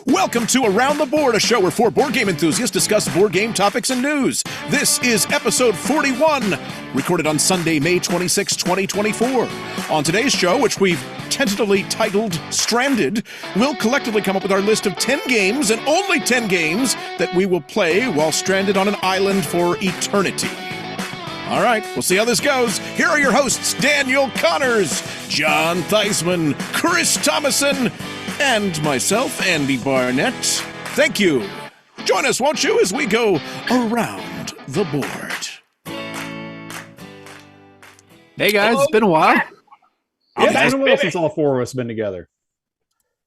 Welcome to Around the Board, a show where four board game enthusiasts discuss board game topics and news. This is episode 41, recorded on Sunday, May 26, 2024. On today's show, which we've tentatively titled Stranded, we'll collectively come up with our list of 10 games, and only 10 games, that we will play while stranded on an island for eternity. All right, we'll see how this goes. Here are your hosts, Daniel Connors, John Theismann, Chris Thomason, and myself, Andy Barnett. Thank you. Join us, won't you, as we go around the board. Hey guys, it's been a while. Yeah, it's been a while since all four of us have been together.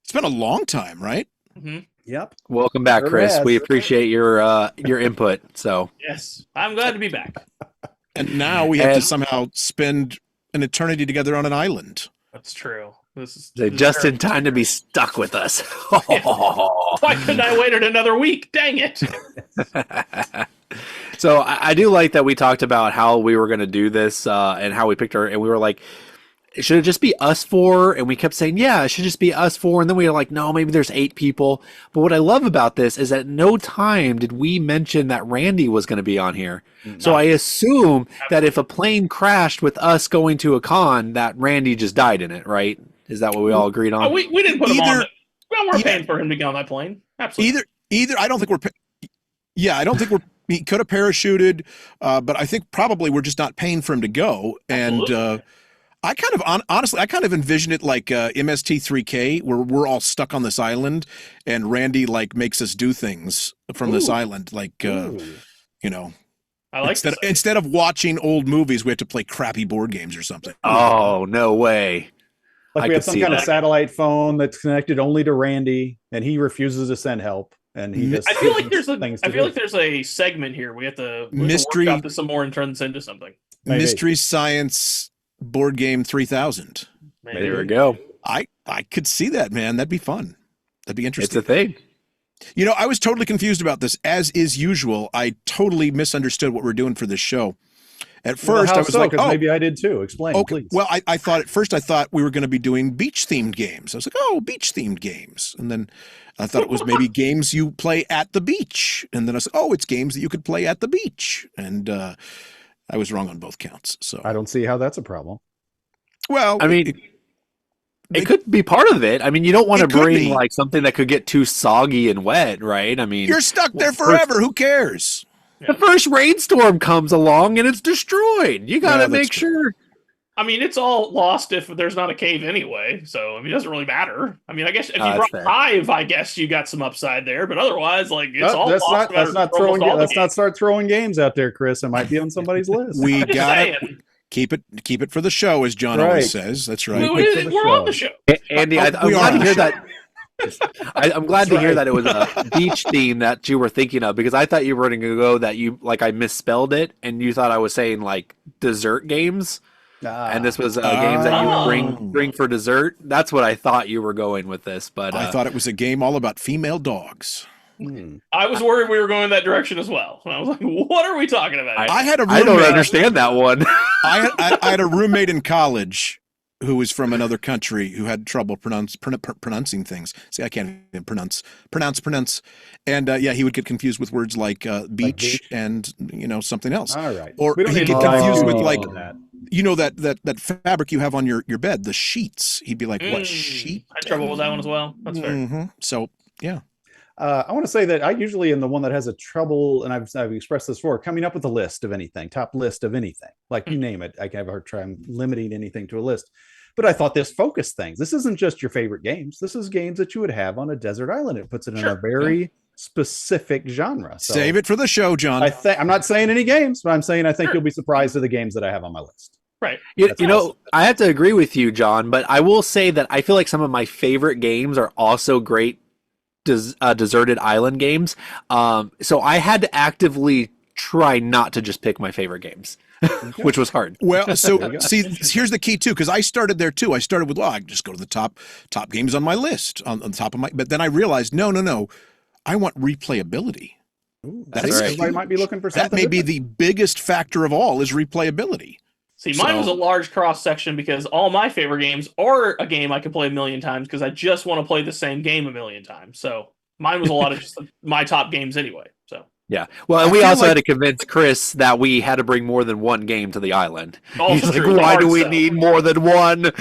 It's been a long time, right? Mm-hmm. Yep. Welcome back, Chris. We appreciate your input. So yes, I'm glad to be back. And now we have to somehow spend an eternity together on an island. That's true. This is just in time to be stuck with us. Why couldn't I waited another week? Dang it. So I do like that we talked about how we were going to do this and how we picked and we were like, should it just be us four? And we kept saying, yeah, it should just be us four. And then we were like, no, maybe there's 8 people. But what I love about this is at no time did we mention that Randy was going to be on here. No. So I assume that if a plane crashed with us going to a con, that Randy just died in it, right? Is that what we all agreed on? Oh, we didn't put him on. Well, we're paying for him to get on that plane. Absolutely. Either. I don't think we're. Yeah, I don't think we're. He could have parachuted, but I think probably we're just not paying for him to go. Absolutely. And I kind of honestly, I kind of envision it like MST3K, where we're all stuck on this island, and Randy like makes us do things from this island, like you know. I like instead of watching old movies, we have to play crappy board games or something. Oh, no way. Like we have some kind of satellite phone that's connected only to Randy, and he refuses to send help. And he just I feel like there's a segment here. We have to work out this some more and turn this into something. Maybe. Mystery Science Board Game 3000. Maybe. There we go. I could see that, man. That'd be fun. That'd be interesting. It's a thing. You know, I was totally confused about this. As is usual, I totally misunderstood what we're doing for this show. At first, I was like, oh. Maybe I did too. Explain, okay. Please. Well, I thought at first we were going to be doing beach-themed games. I was like, oh, beach-themed games. And then I thought it was maybe games you play at the beach. And then I said, oh, it's games that you could play at the beach. And I was wrong on both counts. So I don't see how that's a problem. Well, I mean, it could be part of it. I mean, you don't want to bring like something that could get too soggy and wet, right? I mean, you're stuck there forever. Who cares? The first rainstorm comes along and it's destroyed. You got to make sure. I mean, it's all lost if there's not a cave anyway. So, I mean, it doesn't really matter. I mean, I guess if you brought 5, I guess you got some upside there. But otherwise, like, it's all lost. Let's not start throwing games out there, Chris. It might be on somebody's list. We got it. Keep it for the show, as John always says. That's right. We're on the show. Andy, I'm glad to hear that. I'm glad to hear that it was a beach theme that you were thinking of, because I thought you were going to go that I misspelled it and you thought I was saying like dessert games, and this was games that you bring for dessert. That's what I thought you were going with this, but I thought it was a game all about female dogs. I was worried we were going that direction as well. And I was like, what are we talking about? I don't understand that one. I had a roommate in college who was from another country who had trouble pronouncing things. See, I can't even pronounce. And he would get confused with words like beach and something else. All right. Or he'd get confused with like that fabric you have on your bed, the sheets. He'd be like, what sheet? I had trouble with that one as well. That's fair. Mm-hmm. So yeah. I want to say that I usually am the one that has a trouble, and I've expressed this before, coming up with a list of anything, top list of anything. Like you name it, I can have a hard time limiting anything to a list. But I thought this focused things. This isn't just your favorite games. This is games that you would have on a desert island. It puts it in a very specific genre. So save it for the show, John. I'm not saying any games, but I'm saying I think you'll be surprised at the games that I have on my list. Right. I have to agree with you, John, but I will say that I feel like some of my favorite games are also great deserted island games. So I had to actively try not to just pick my favorite games, which was hard. Well, so see, here's the key too, because I started there too. I started with, I just go to the top games on my list on the top of my, but then I realized, no, I want replayability. Ooh, that's right. Everybody might be looking for something. That may be the biggest factor of all is replayability. See, mine was a large cross section because all my favorite games are a game I could play a million times because I just want to play the same game a million times. So Mine was a lot of just my top games anyway. So yeah. Well, and we also had to convince Chris that we had to bring more than one game to the island. Also He's true. like, why do we need more than one?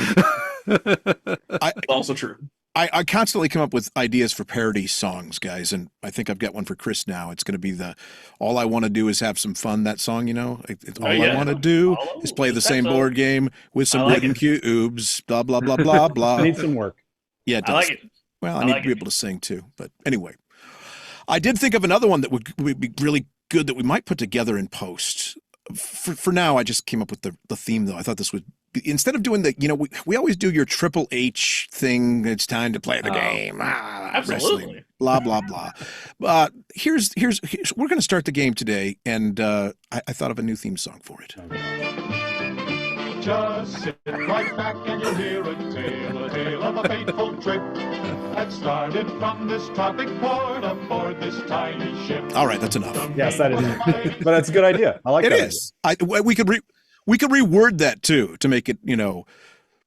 Also true. I constantly come up with ideas for parody songs, guys, and I think I've got one for Chris now. It's going to be all I want to do is have some fun, that song, you know? All I want to do is play the same board game with some wooden cubes, blah, blah, blah, blah, blah. I need some work. Yeah, it does. I like it. Well, I need to be able to sing too. But anyway, I did think of another one that would be really good that we might put together in post. For now, I just came up with the theme, though. I thought this would instead of doing we always do your Triple H thing. It's time to play the game. Absolutely. Wrestling, blah blah blah. Here's we're going to start the game today, and I thought of a new theme song for it. Just sit right back and you'll hear a tale of a fateful trip that started from this tropic port aboard this tiny ship. All right, that's enough. Yes, that is, but that's a good idea. I like it. It is. We could reword that too to make it,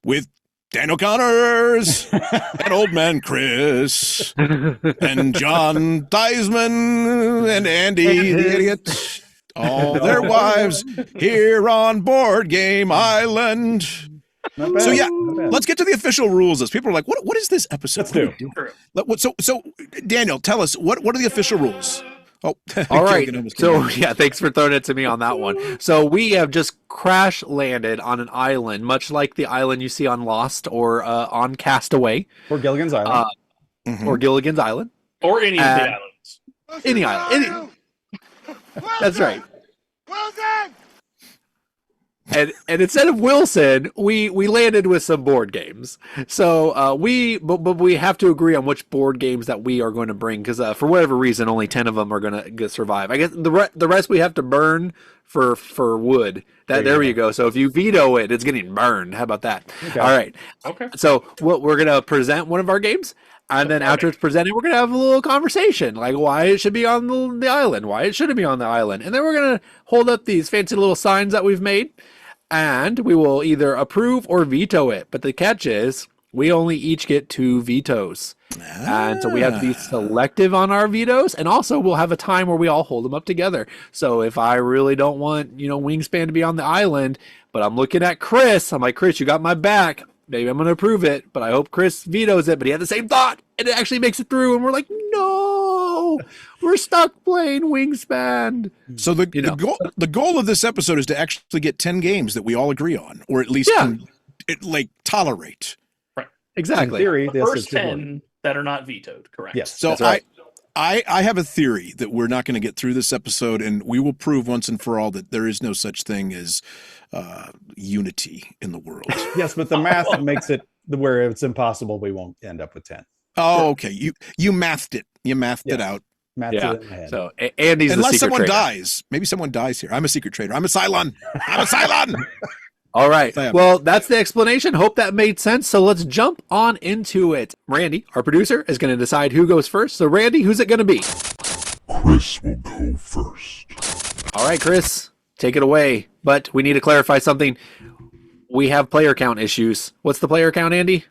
with Dan O'Connor's and Old Man Chris and John Theismann and Andy the Idiot, all their wives here on Board Game Island. So yeah, let's get to the official rules. As people are like, what is this episode? Let's do. So Daniel, tell us what are the official rules? Oh, all right. So yeah, thanks for throwing it to me on that one. So we have just crash landed on an island, much like the island you see on Lost or on Castaway, or Gilligan's Island, or Gilligan's Island, or any of the islands. Any island. That's right. Well done. And instead of Wilson, we landed with some board games. So but we have to agree on which board games that we are going to bring, because for whatever reason, only 10 of them are going to survive. I guess the rest we have to burn for wood. There you go. So if you veto it, it's getting burned. How about that? Okay. All right. Okay. So we're going to present one of our games. And then after it's presented, we're going to have a little conversation, like why it should be on the island, why it shouldn't be on the island. And then we're going to hold up these fancy little signs that we've made, and we will either approve or veto it. But the catch is we only each get 2 vetoes. And so we have to be selective on our vetoes. And also we'll have a time where we all hold them up together. So if I really don't want, Wingspan to be on the island, but I'm looking at Chris, I'm like, Chris, you got my back. Maybe I'm going to approve it, but I hope Chris vetoes it. But he had the same thought, and it actually makes it through. And we're like, no, we're stuck playing Wingspan. So the goal of this episode is to actually get 10 games that we all agree on, or at least tolerate. Right. Exactly. In theory, the first 10 that are not vetoed. Correct. Yes. So right. I have a theory that we're not going to get through this episode, and we will prove once and for all that there is no such thing as unity in the world. Yes, but the math makes it where it's impossible we won't end up with 10. Oh, okay. You mathed it. You mathed it out. Mathed it in the head. So Andy's unless the secret someone trader. dies. Maybe someone dies here. I'm a secret trader. I'm a Cylon. All right. Well, that's the explanation. Hope that made sense. So let's jump on into it. Randy, our producer, is going to decide who goes first. So Randy, who's it going to be? Chris will go first. All right, Chris, take it away. But we need to clarify something. We have player count issues. What's the player count, Andy?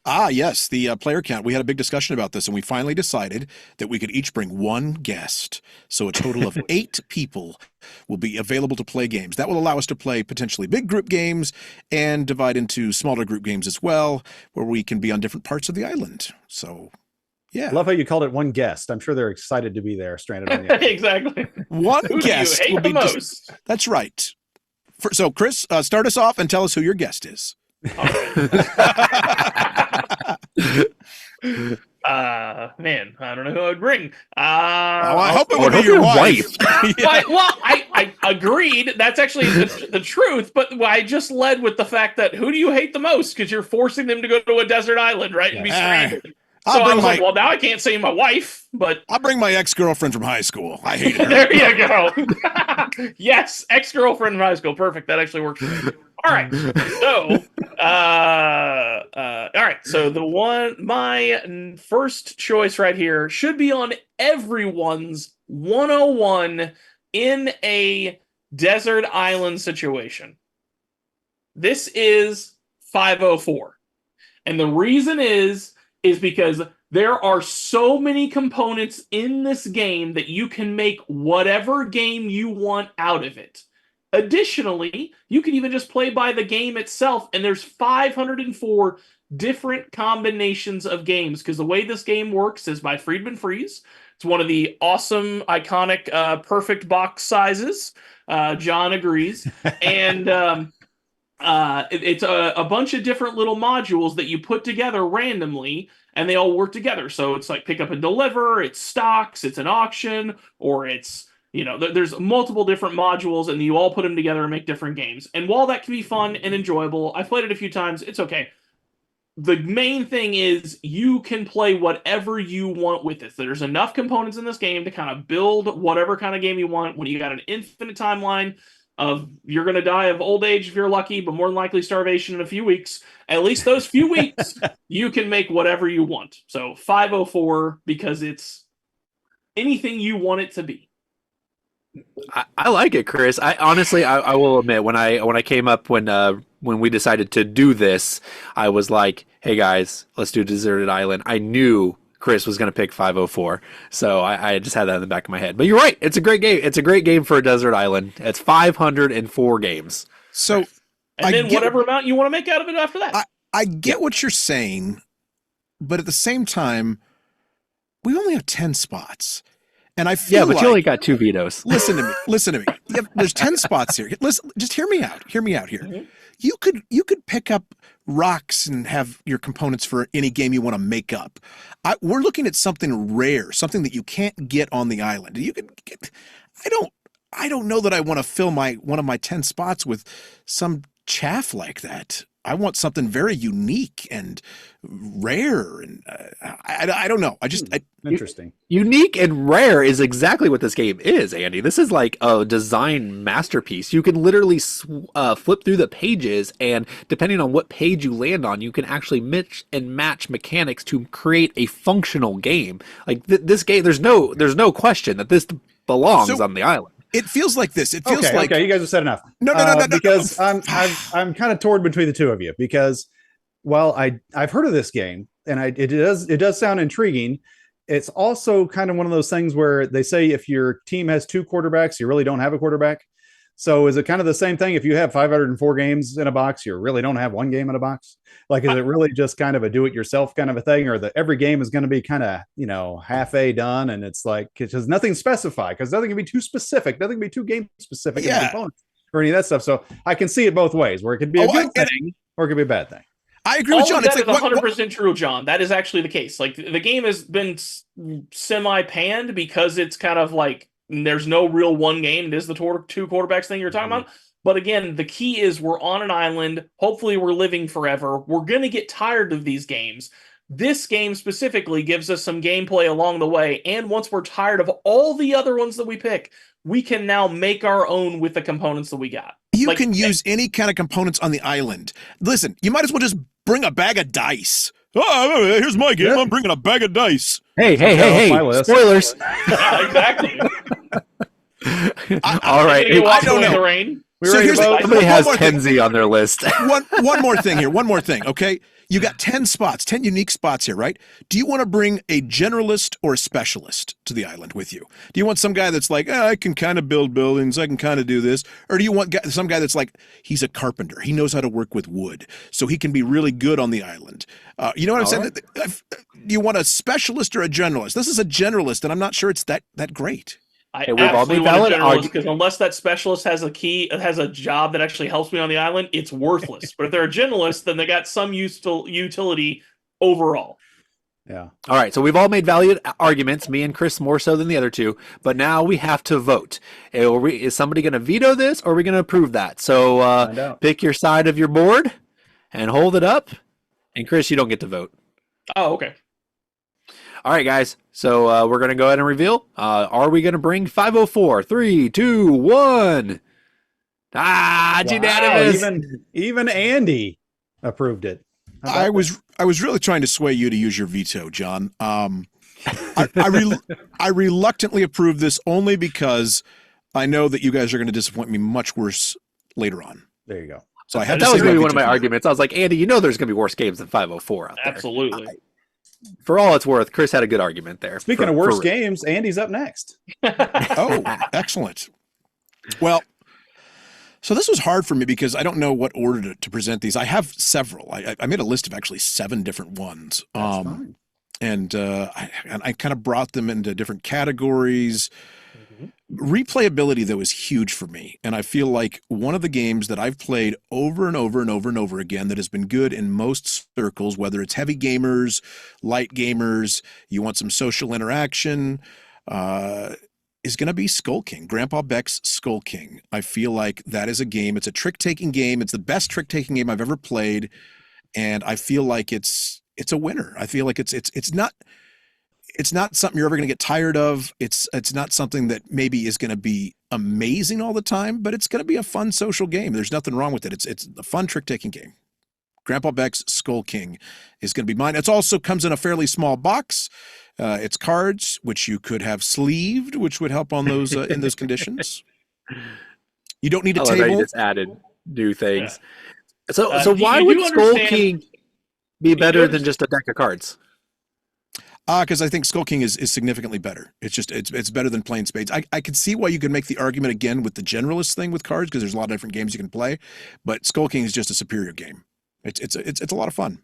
Yes, the player count. We had a big discussion about this, and we finally decided that we could each bring one guest. So a total of 8 people will be available to play games. That will allow us to play potentially big group games and divide into smaller group games as well, where we can be on different parts of the island. So, yeah. I love how you called it one guest. I'm sure they're excited to be there, stranded on the island. Exactly. One Who guest do you hate will the be most? That's right. So, Chris, start us off and tell us who your guest is. Man, I don't know who I would bring. I hope it would be your wife. Well, I agreed. That's actually the truth, but I just led with the fact that who do you hate the most? Because you're forcing them to go to a desert island, right? And be stranded. So I was like, well, now I can't say my wife, but I'll bring my ex-girlfriend from high school. I hate her. There you go. Yes, ex-girlfriend from high school. Perfect. That actually works for me. All right. So, all right. So my first choice right here should be on everyone's 101 in a desert island situation. This is 504. And the reason is because There are so many components in this game that you can make whatever game you want out of it. Additionally, you can even just play by the game itself, and there's 504 different combinations of games, because the way this game works is by Friedman Freeze. It's one of the awesome, iconic, perfect box sizes. John agrees. And it's a bunch of different little modules that you put together randomly, and they all work together. So it's like pick up and deliver, it's stocks, it's an auction, or it's, there's multiple different modules, and you all put them together and make different games. And while that can be fun and enjoyable, I've played it a few times, it's okay. The main thing is you can play whatever you want with it. There's enough components in this game to kind of build whatever kind of game you want. When you got an infinite timeline of you're going to die of old age if you're lucky, but more than likely starvation in a few weeks, at least those few weeks, you can make whatever you want. So 504, because it's anything you want it to be. I like it, Chris. I honestly, I will admit, when I came up when we decided to do this, I was like, hey guys, let's do Deserted Island. I knew Chris was going to pick 504, so I just had that in the back of my head. But you're right, it's a great game. It's a great game for a desert island. It's 504 games. So, and then whatever amount you want to make out of it after that. I get what you're saying, but at the same time, we only have 10 spots. And I feel but you only got 2 vetoes. Listen to me. There's 10 spots here. Listen, just hear me out here. Mm-hmm. You could pick up rocks and have your components for any game you want to make up. We're looking at something rare, something that you can't get on the island. You can get. I don't know that I want to fill one of my 10 spots with some chaff like that. I want something very unique and rare, and I don't know. Interesting. Unique and rare is exactly what this game is, Andy. This is like a design masterpiece. You can literally flip through the pages, and depending on what page you land on, you can actually mix and match mechanics to create a functional game. Like this game, there's no question that this belongs on the island. It feels like this. It feels like you guys have said enough. No. Because I'm kind of torn between the two of you, because I've heard of this game, and it does sound intriguing. It's also kind of one of those things where they say if your team has 2 quarterbacks, you really don't have a quarterback. So is it kind of the same thing? If you have 504 games in a box, you really don't have one game in a box? Like, is it really just kind of a do-it-yourself kind of a thing, or that every game is going to be kind of, half-a done, and it's like, because nothing specified, because nothing can be too specific, nothing can be too game specific in the components or any of that stuff. So I can see it both ways, where it could be a good thing or it could be a bad thing. I agree with John. That is 100% true, John. That is actually the case. Like, the game has been semi-panned because it's kind of like, there's no real one game. It is the 2 quarterbacks thing you're talking about. But again, the key is we're on an island. Hopefully we're living forever. We're going to get tired of these games. This game specifically gives us some gameplay along the way. And once we're tired of all the other ones that we pick, we can now make our own with the components that we got. You can use any kind of components on the island. Listen, you might as well just bring a bag of dice. Oh, here's my game. I'm bringing a bag of dice. Hey, spoilers. Yeah, exactly. All right. I don't know. Rain. So somebody has Kenzie on their list. One more thing here. One more thing. Okay. You got 10 spots, 10 unique spots here, right? Do you want to bring a generalist or a specialist to the island with you? Do you want some guy that's like, I can kind of build buildings, I can kind of do this? Or do you want some guy that's like, he's a carpenter, he knows how to work with wood, so he can be really good on the island? You know what I'm saying? Right. Do you want a specialist or a generalist? This is a generalist, and I'm not sure it's that great. We've all made valid arguments, because unless that specialist has a job that actually helps me on the island, it's worthless. But if they're a generalist, then they got some utility overall. Yeah. All right. So we've all made valid arguments, me and Chris more so than the other two. But now we have to vote. Is somebody going to veto this, or are we going to approve that? So pick your side of your board and hold it up. And Chris, you don't get to vote. Oh, okay. All right, guys. So we're going to go ahead and reveal. Are we going to bring 504? 3, 2, 1. Unanimous. Even Andy approved it. I was really trying to sway you to use your veto, John. I reluctantly approve this only because I know that you guys are going to disappoint me much worse later on. There you go. So I had that to was say going to be one of my arguments. I was like, Andy, you know there's going to be worse games than 504 out there. Absolutely. for all it's worth, Chris had a good argument there. Speaking of worst games, Andy's up next. Oh, excellent. Well, so this was hard for me because I don't know what order to present these. I have several. I made a list of actually 7 different ones. That's fine. And I kind of brought them into different categories. Replayability, though, is huge for me. And I feel like one of the games that I've played over and over and over and over again that has been good in most circles, whether it's heavy gamers, light gamers, you want some social interaction, is going to be Skull King, Grandpa Beck's Skull King. I feel like that is a game. It's a trick-taking game. It's the best trick-taking game I've ever played. And I feel like it's a winner. I feel like it's not something you're ever going to get tired of. It's not something that maybe is going to be amazing all the time, but it's going to be a fun social game. There's nothing wrong with it. It's a fun trick-taking game. Grandpa Beck's Skull King is going to be mine. It also comes in a fairly small box. It's cards, which you could have sleeved, which would help on those in those conditions. You don't need a table. You just added new things. Yeah. So why would Skull King be better than just a deck of cards? Because I think Skull King is significantly better. It's better than playing spades. I could see why you could make the argument again with the generalist thing with cards, because there's a lot of different games you can play, but Skull King is just a superior game. It's a lot of fun.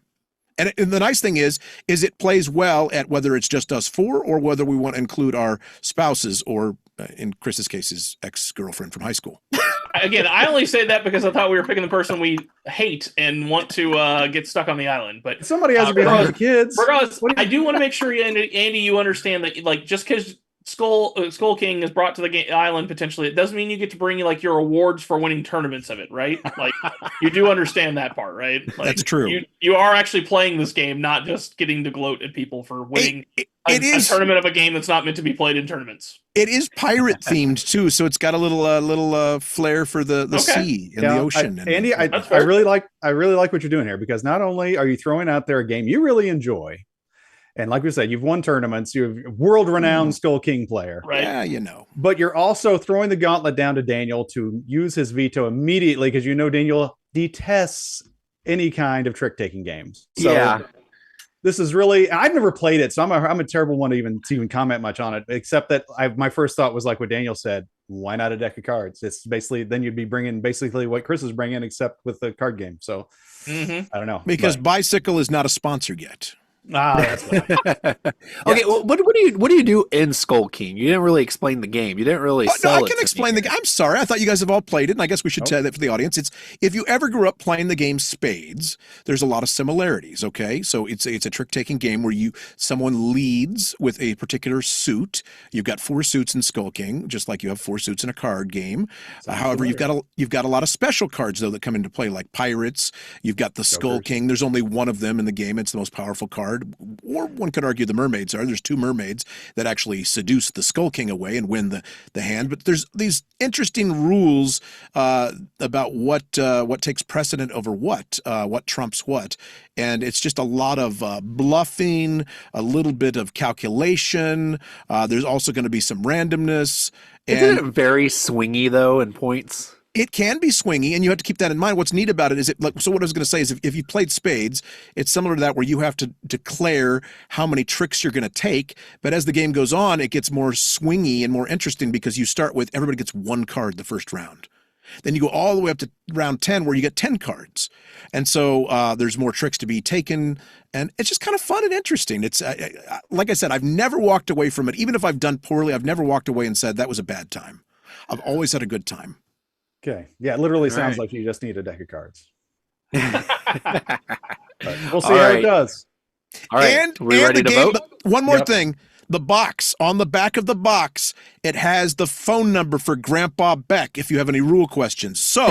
And the nice thing is it plays well at whether it's just us 4 or whether we want to include our spouses or, in Chris's case, his ex-girlfriend from high school. Again, I only say that because I thought we were picking the person we hate and want to get stuck on the island. But somebody has to be home with the kids. Regardless, I do want to make sure, Andy, you understand that, like, just because Skull King is brought to the island potentially, it doesn't mean you get to bring like your awards for winning tournaments of it, right? Like, you do understand that part, right? Like, that's true. You are actually playing this game, not just getting to gloat at people for winning a tournament of a game that's not meant to be played in tournaments. It is pirate themed too, so it's got a little flair for the sea and the ocean. Andy, I really like what you're doing here, because not only are you throwing out there a game you really enjoy, and like we said, you've won tournaments, you're a world-renowned Skull King player. Right. Yeah, But you're also throwing the gauntlet down to Daniel to use his veto immediately, because Daniel detests any kind of trick-taking games. So yeah. This is really, I've never played it, so I'm a terrible one to even comment much on it, except that my first thought was like what Daniel said, why not a deck of cards? It's basically, then you'd be bringing basically what Chris is bringing, except with the card game. So I don't know. Because Bicycle is not a sponsor yet. That's Okay, well, what do you do in Skull King? You didn't really explain the game. You didn't really sell it. I can explain the game. I'm sorry. I thought you guys have all played it, and I guess we should tell that for the audience. It's, if you ever grew up playing the game Spades, there's a lot of similarities, okay? So it's a trick-taking game where someone leads with a particular suit. You've got 4 suits in Skull King, just like you have 4 suits in a card game. However, you've got a lot of special cards, though, that come into play, like pirates. You've got the Skull King. There's only one of them in the game. It's the most powerful card. Or one could argue the mermaids are. There's 2 mermaids that actually seduce the Skull King away and win the hand. But there's these interesting rules about what takes precedent over what trumps what. And it's just a lot of bluffing, a little bit of calculation. There's also going to be some randomness. Isn't it very swingy, though, in points? It can be swingy, and you have to keep that in mind. What's neat about it is so what I was going to say is if you played Spades, it's similar to that, where you have to declare how many tricks you're going to take. But as the game goes on, it gets more swingy and more interesting, because you start with everybody gets 1 card the first round. Then you go all the way up to round 10 where you get 10 cards. And so there's more tricks to be taken, and it's just kind of fun and interesting. It's like I said, I've never walked away from it. Even if I've done poorly, I've never walked away and said that was a bad time. I've always had a good time. Okay. Yeah, it literally sounds like you just need a deck of cards. But we'll see how it does. All right. And we ready to vote? One more thing. The box, on the back of the box, it has the phone number for Grandpa Beck if you have any rule questions. So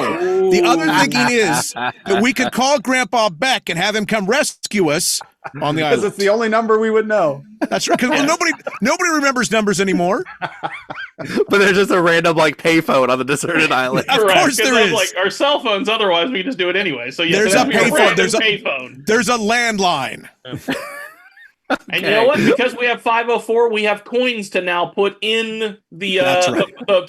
the other thinking is that we could call Grandpa Beck and have him come rescue us on the island. Because it's the only number we would know. That's right. Because nobody remembers numbers anymore. But there's just a random payphone on the deserted island. Of course there is. Like our cell phones, otherwise we just do it anyway. So there's a payphone. There's a landline. And you know what? Because we have 504, we have coins to now put in the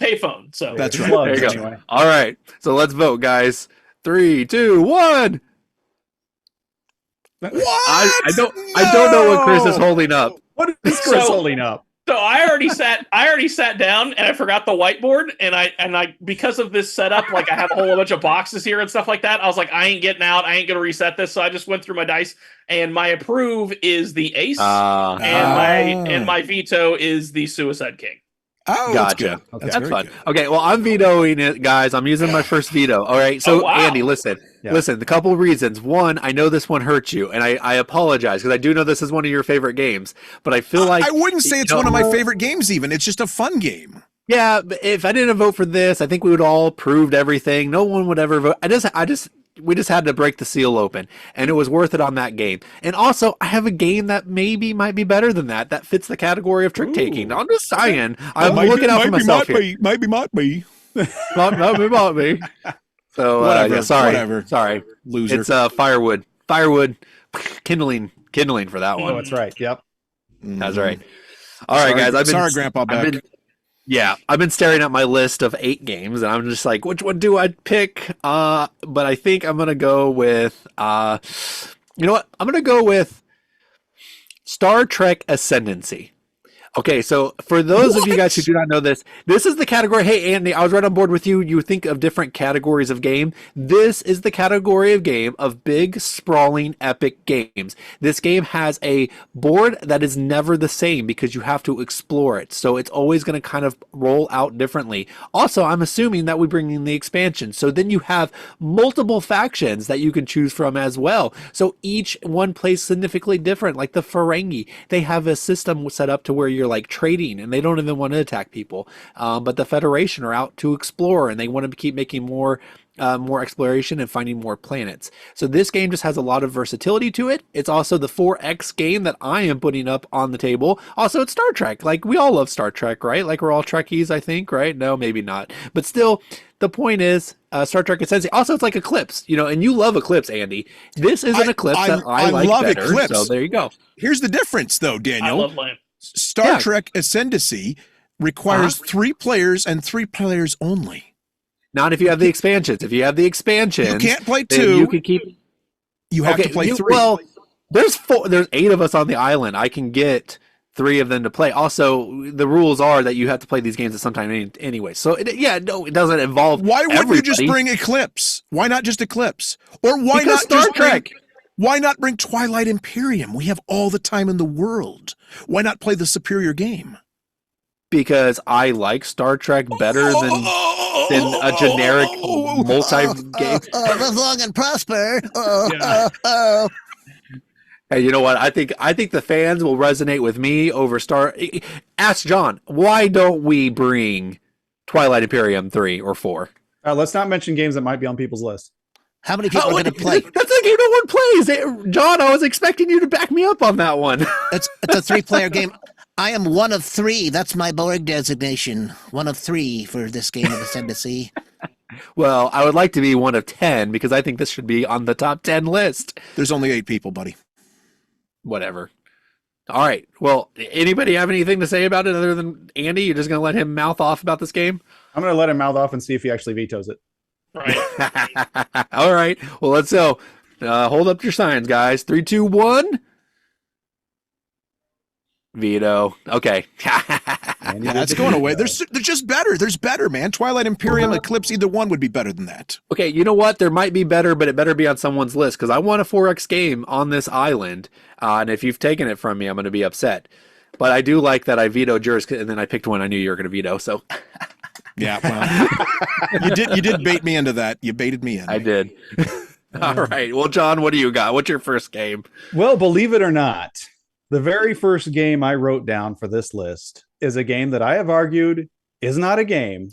payphone. So that's right. There you go. Anyway. All right. So let's vote, guys. 3, 2, 1. What? I don't know what Chris is holding up. What is Chris holding up? So I already sat down and I forgot the whiteboard and I because of this setup, like I have a whole bunch of boxes here and stuff like that. I was like, I ain't getting out. I ain't gonna reset this. So I just went through my dice, and my approve is the ace, and my veto is the Suicide King. Oh, gotcha. That's That's fun. good. Okay, well, I'm vetoing it, guys. I'm using my first veto. All right, so wow. Andy, listen. The couple of reasons. One, I know this one hurt you, and I apologize because I do know this is one of your favorite games, but I feel like I wouldn't say it's one of my favorite games. Even it's just a fun game. Yeah, but if I didn't vote for this, I think we would all proved everything. No one would ever vote. We just had to break the seal open, and it was worth it on that game. And also, I have a game that maybe might be better than that. That fits the category of trick taking. I'm just saying. I'm looking out for myself here. Maybe might be. Might be. So Whatever. Sorry. Sorry, loser. It's firewood, kindling for that one. Oh, that's right. Yep. That's right. All right, guys. Sorry, Grandpa Beck. I've been staring at my list of 8 games, and I'm just like, which one do I pick? But I think I'm gonna go with, you know what? I'm gonna go with Star Trek Ascendency. Okay, so for those of you guys who do not know this is the category. Hey, Andy, I was right on board with you. You think of different categories of game. This is the category of game of big, sprawling, epic games. This game has a board that is never the same because you have to explore it. So it's always going to kind of roll out differently. Also, I'm assuming that we bring in the expansion. So then you have multiple factions that you can choose from as well. So each one plays significantly different. Like the Ferengi, they have a system set up to where you're like trading and they don't even want to attack people, but the Federation are out to explore and they want to keep making more exploration and finding more planets. So this game just has a lot of versatility to it. It's also the 4X game that I am putting up on the table. Also, it's Star Trek. Like, we all love Star Trek, right? Like, we're all Trekkies, I think, right? No, maybe not, but still, the point is, Star Trek Ascendency. Also, it's like Eclipse, and you love Eclipse, Andy. This is an Eclipse that I like love better. Eclipse. So there you go. Here's the difference, though, Daniel. I love mine. Star Trek Ascendancy requires 3 players and 3 players only. Not if you have the expansions. If you have the expansions, you can't play 2. You can keep. You have to play 3. Well, there's 8 of us on the island. I can get 3 of them to play. Also, the rules are that you have to play these games at some time anyway. So it doesn't involve. Why wouldn't everybody. you just bring Eclipse? Why not just Eclipse? Or why because not Star Trek? Why not bring Twilight Imperium? We have all the time in the world. Why not play the superior game? Because I like Star Trek better than a generic multi-game. Live long and prosper. Hey, you know what? I think the fans will resonate with me over Star. Ask John, why don't we bring Twilight Imperium 3 or 4? Let's not mention games that might be on people's list. How many people are going to play? That's the game no one plays. John, I was expecting you to back me up on that one. It's a 3-player game. I am one of 3. That's my Borg designation. One of 3 for this game of Ascendancy. Well, I would like to be one of 10 because I think this should be on the top 10 list. There's only 8 people, buddy. Whatever. All right. Well, anybody have anything to say about it other than Andy? You're just going to let him mouth off about this game? I'm going to let him mouth off and see if he actually vetoes it. Right. All right. Well, let's go. Hold up your signs, guys. 3, 2, 1. Veto. Okay. That's going away. They're just better. There's better, man. Twilight Imperium, Eclipse, either one would be better than that. Okay, you know what? There might be better, but it better be on someone's list because I want a 4X game on this island. And if you've taken it from me, I'm going to be upset. But I do like that I vetoed yours, and then I picked one I knew you were going to veto. So, yeah, well, you did bait me into that. You baited me in. I did. All right. Well, John, what do you got? What's your first game? Well, believe it or not, the very first game I wrote down for this list is a game that I have argued is not a game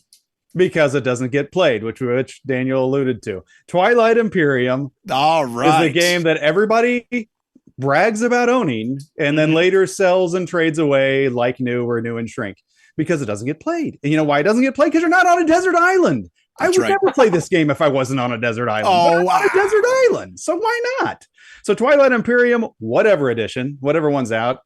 because it doesn't get played, which Daniel alluded to. Twilight Imperium All right. is a game that everybody brags about owning and then later sells and trades away like new or new and shrink because it doesn't get played. And you know why it doesn't get played? Because you're not on a desert island. I would never play this game if I wasn't on a desert island. I'm on a desert island, so why not? So Twilight Imperium, whatever edition, whatever one's out.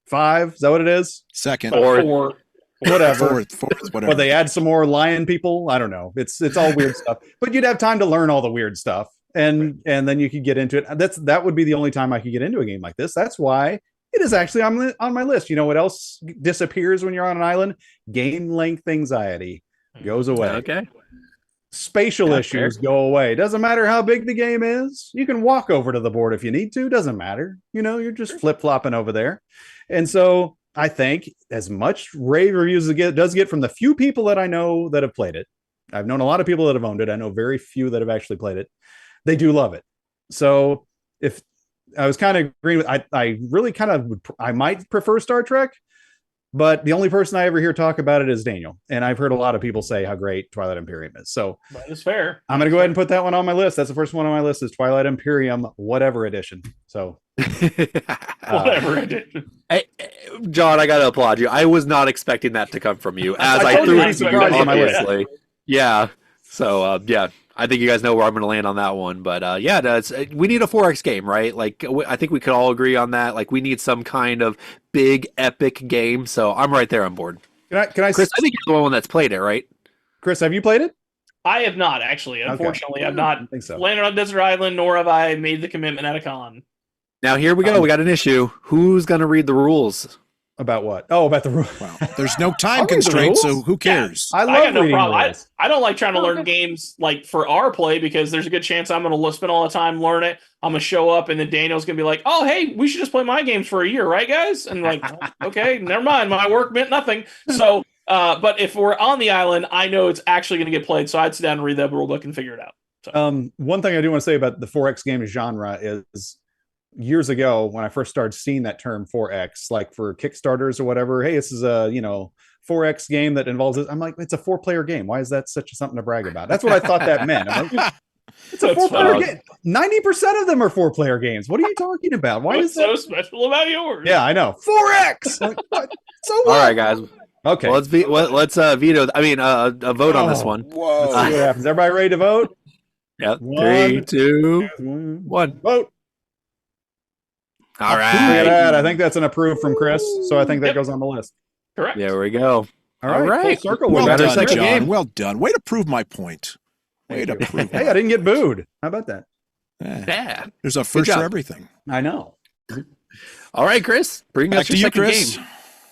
5, is that what it is? Second. 4. Whatever. Fourth, whatever. Or they add some more lion people. I don't know. It's all weird stuff. But you'd have time to learn all the weird stuff. and then you could get into it. That would be the only time I could get into a game like this. That's why it is actually on my list. You know what else disappears when you're on an island? Game length anxiety goes away. Okay. Spatial issues go away. Doesn't matter how big the game is. You can walk over to the board if you need to. Doesn't matter. You're just flip-flopping over there. And so I think as much rave reviews as it does get from the few people that I know that have played it, I've known a lot of people that have owned it. I know very few that have actually played it. They do love it. So if I was kind of agreeing with, I really kind of I might prefer Star Trek, but the only person I ever hear talk about it is Daniel. And I've heard a lot of people say how great Twilight Imperium is. So that is fair. I'm going to go ahead and put that one on my list. That's the first one on my list is Twilight Imperium, whatever edition. So whatever edition. Hey, John, I got to applaud you. I was not expecting that to come from you. As I totally threw it to you, on my list. obviously. Yeah. So, I think you guys know where I'm going to land on that one. But we need a 4X game, right? Like, I think we could all agree on that. Like, we need some kind of big, epic game. So I'm right there on board. Can I, Chris, I think you're the one that's played it, right? Chris, have you played it? I have not, actually. Unfortunately, I've not think so. landed on Desert Island, nor have I made the commitment at a con. Now, here we go. We got an issue. Who's going to read the rules? About what? Oh, about the rules. Well, there's no time constraint, so who cares? I love got no reading problem. rules. I don't like trying to learn games like for our play because there's a good chance I'm going to spend all the time learn it. I'm going to show up and then Daniel's going to be like, "Oh, hey, we should just play my games for a year, right, guys?" And like, okay, never mind. My work meant nothing. So, but if we're on the island, I know it's actually going to get played. So I'd sit down and read that rule book and figure it out. So. One thing I do want to say about the 4X game genre is years ago when I first started seeing that term 4X, like for Kickstarters or whatever, hey, this is a 4X game that involves this. I'm like, it's a 4-player game. Why is that such something to brag about? That's what I thought that meant. I'm like, it's a 4-player game. 90% of them are 4-player games. What are you talking about? Why is that so special about yours? Yeah, I know. 4X. Like, what? So what? All right, guys. Okay. Well, let's veto. A vote on this one. Whoa. Let's see what happens. Everybody ready to vote? Yep. 3, 2, 1. Vote. All right. Look at that. I think that's an approve from Chris. So I think that goes on the list. Correct. There we go. All right. Full circle. Well better done, second John. game. Well done. Way to prove my point. Way to prove. Hey, I didn't get booed. How about that? Yeah. There's a first for everything. I know. All right, Chris. Bring us Back to your you, second Chris. game.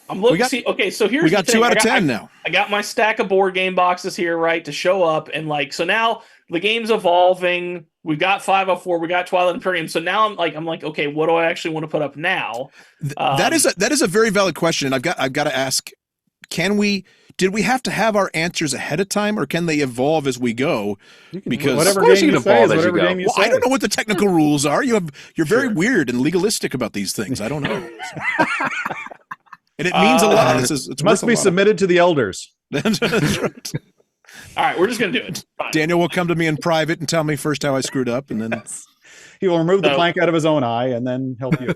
I'm looking. So here's we got the thing. 2 out of 10 now. I got my stack of board game boxes here, right, to show up, and so now the game's evolving. We got 504. We got Twilight Imperium. So now I'm like, okay, what do I actually want to put up now? That is a very valid question, and I've got to ask: did we have to have our answers ahead of time, or can they evolve as we go? Because whatever course game you you can say is evolve as you whatever go. game you well, say. I don't know what the technical rules are. You're very weird and legalistic about these things. I don't know. And it means a lot. It Must be submitted to the elders. That's right. All right, we're just gonna do it. Fine. Daniel will come to me in private and tell me first how I screwed up, and then He will remove the plank out of his own eye and then help you.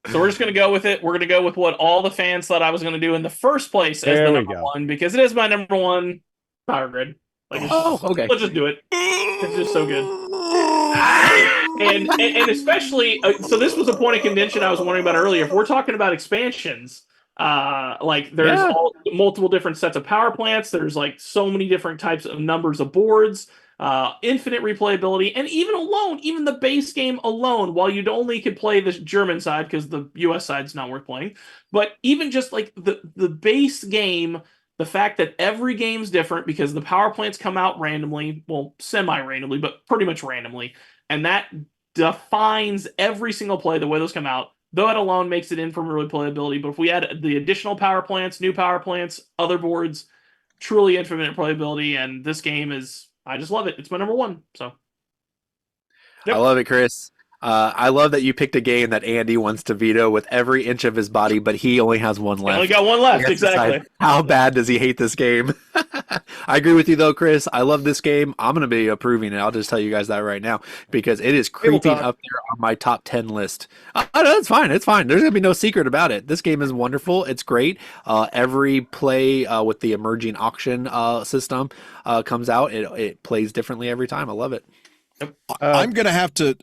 So we're just going to go with it. We're going to go with what all the fans thought I was going to do in the first place as the number one, because it is my number one Power Grid. Okay. Let's just do it. It's just so good. And especially, so this was a point of contention I was wondering about earlier. If we're talking about expansions, there's multiple different sets of power plants. There's so many different types of numbers of boards. Infinite replayability, and even the base game alone, while you'd only could play the German side because the US side's not worth playing, but even just the base game, the fact that every game's different because the power plants come out randomly, well, semi-randomly, but pretty much randomly, and that defines every single play the way those come out. Though that alone makes it in from replayability, but if we add the additional power plants, new power plants, other boards, truly infinite replayability, and this game is... I just love it. It's my number one. So, I love it, Chris. I love that you picked a game that Andy wants to veto with every inch of his body, but he only has one left. I only got one left, exactly. How bad does he hate this game? I agree with you, though, Chris. I love this game. I'm going to be approving it. I'll just tell you guys that right now because it is creeping up there on my top 10 list. No, it's fine. It's fine. There's going to be no secret about it. This game is wonderful. It's great. Every play with the emerging auction system comes out. It plays differently every time. I love it. I'm gonna have to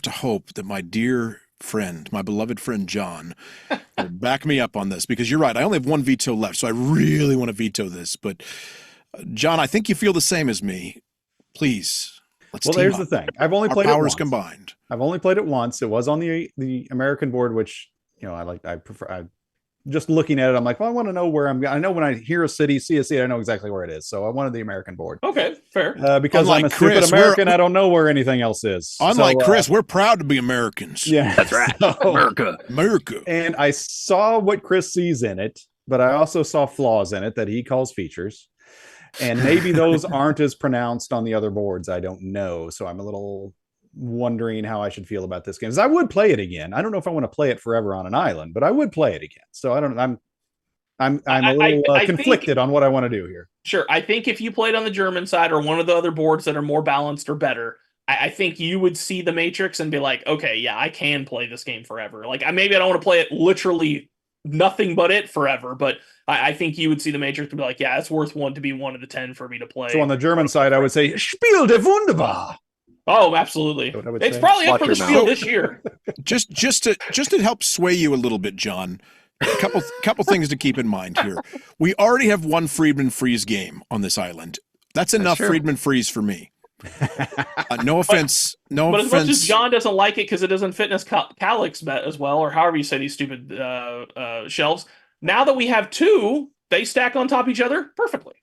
hope that my dear friend, my beloved friend John, will back me up on this because you're right. I only have one veto left, so I really want to veto this. But John, I think you feel the same as me. Please Let's Well, team here's up. the thing. I've only Our played it powers once. combined. I've only played it once. It was on the American board, which I prefer. Just looking at it, I'm like, well, I want to know where I'm going. I know when I hear a city, see a city, I know exactly where it is. So I wanted the American board. Okay, fair. Because Unlike I'm a stupid Chris, American, I don't know where anything else is. Unlike Chris, we're proud to be Americans. Yeah, That's right. America. And I saw what Chris sees in it, but I also saw flaws in it that he calls features. And maybe those aren't as pronounced on the other boards. I don't know. So I'm a little wondering how I should feel about this game. Because I would play it again. I don't know if I want to play it forever on an island, but I would play it again. So I don't. I'm a little conflicted on what I want to do here. Sure, I think if you played on the German side or one of the other boards that are more balanced or better, I think you would see the Matrix and be like, okay, yeah, I can play this game forever. Like, maybe I don't want to play it literally nothing but it forever, but I think you would see the Matrix and be like, yeah, it's worth one to be one of the 10 for me to play. So on the German side, I would say Spiel de Wunderbar. Oh, absolutely. It's probably up for the Spiel this year. Just to help sway you a little bit, John. Couple things to keep in mind here. We already have one Friedman Freeze game on this island. That's enough Friedman Freeze for me. No offense. But as much as John doesn't like it because it doesn't fit in his calyx bet as well, or however you say these stupid shelves, now that we have two, they stack on top of each other perfectly.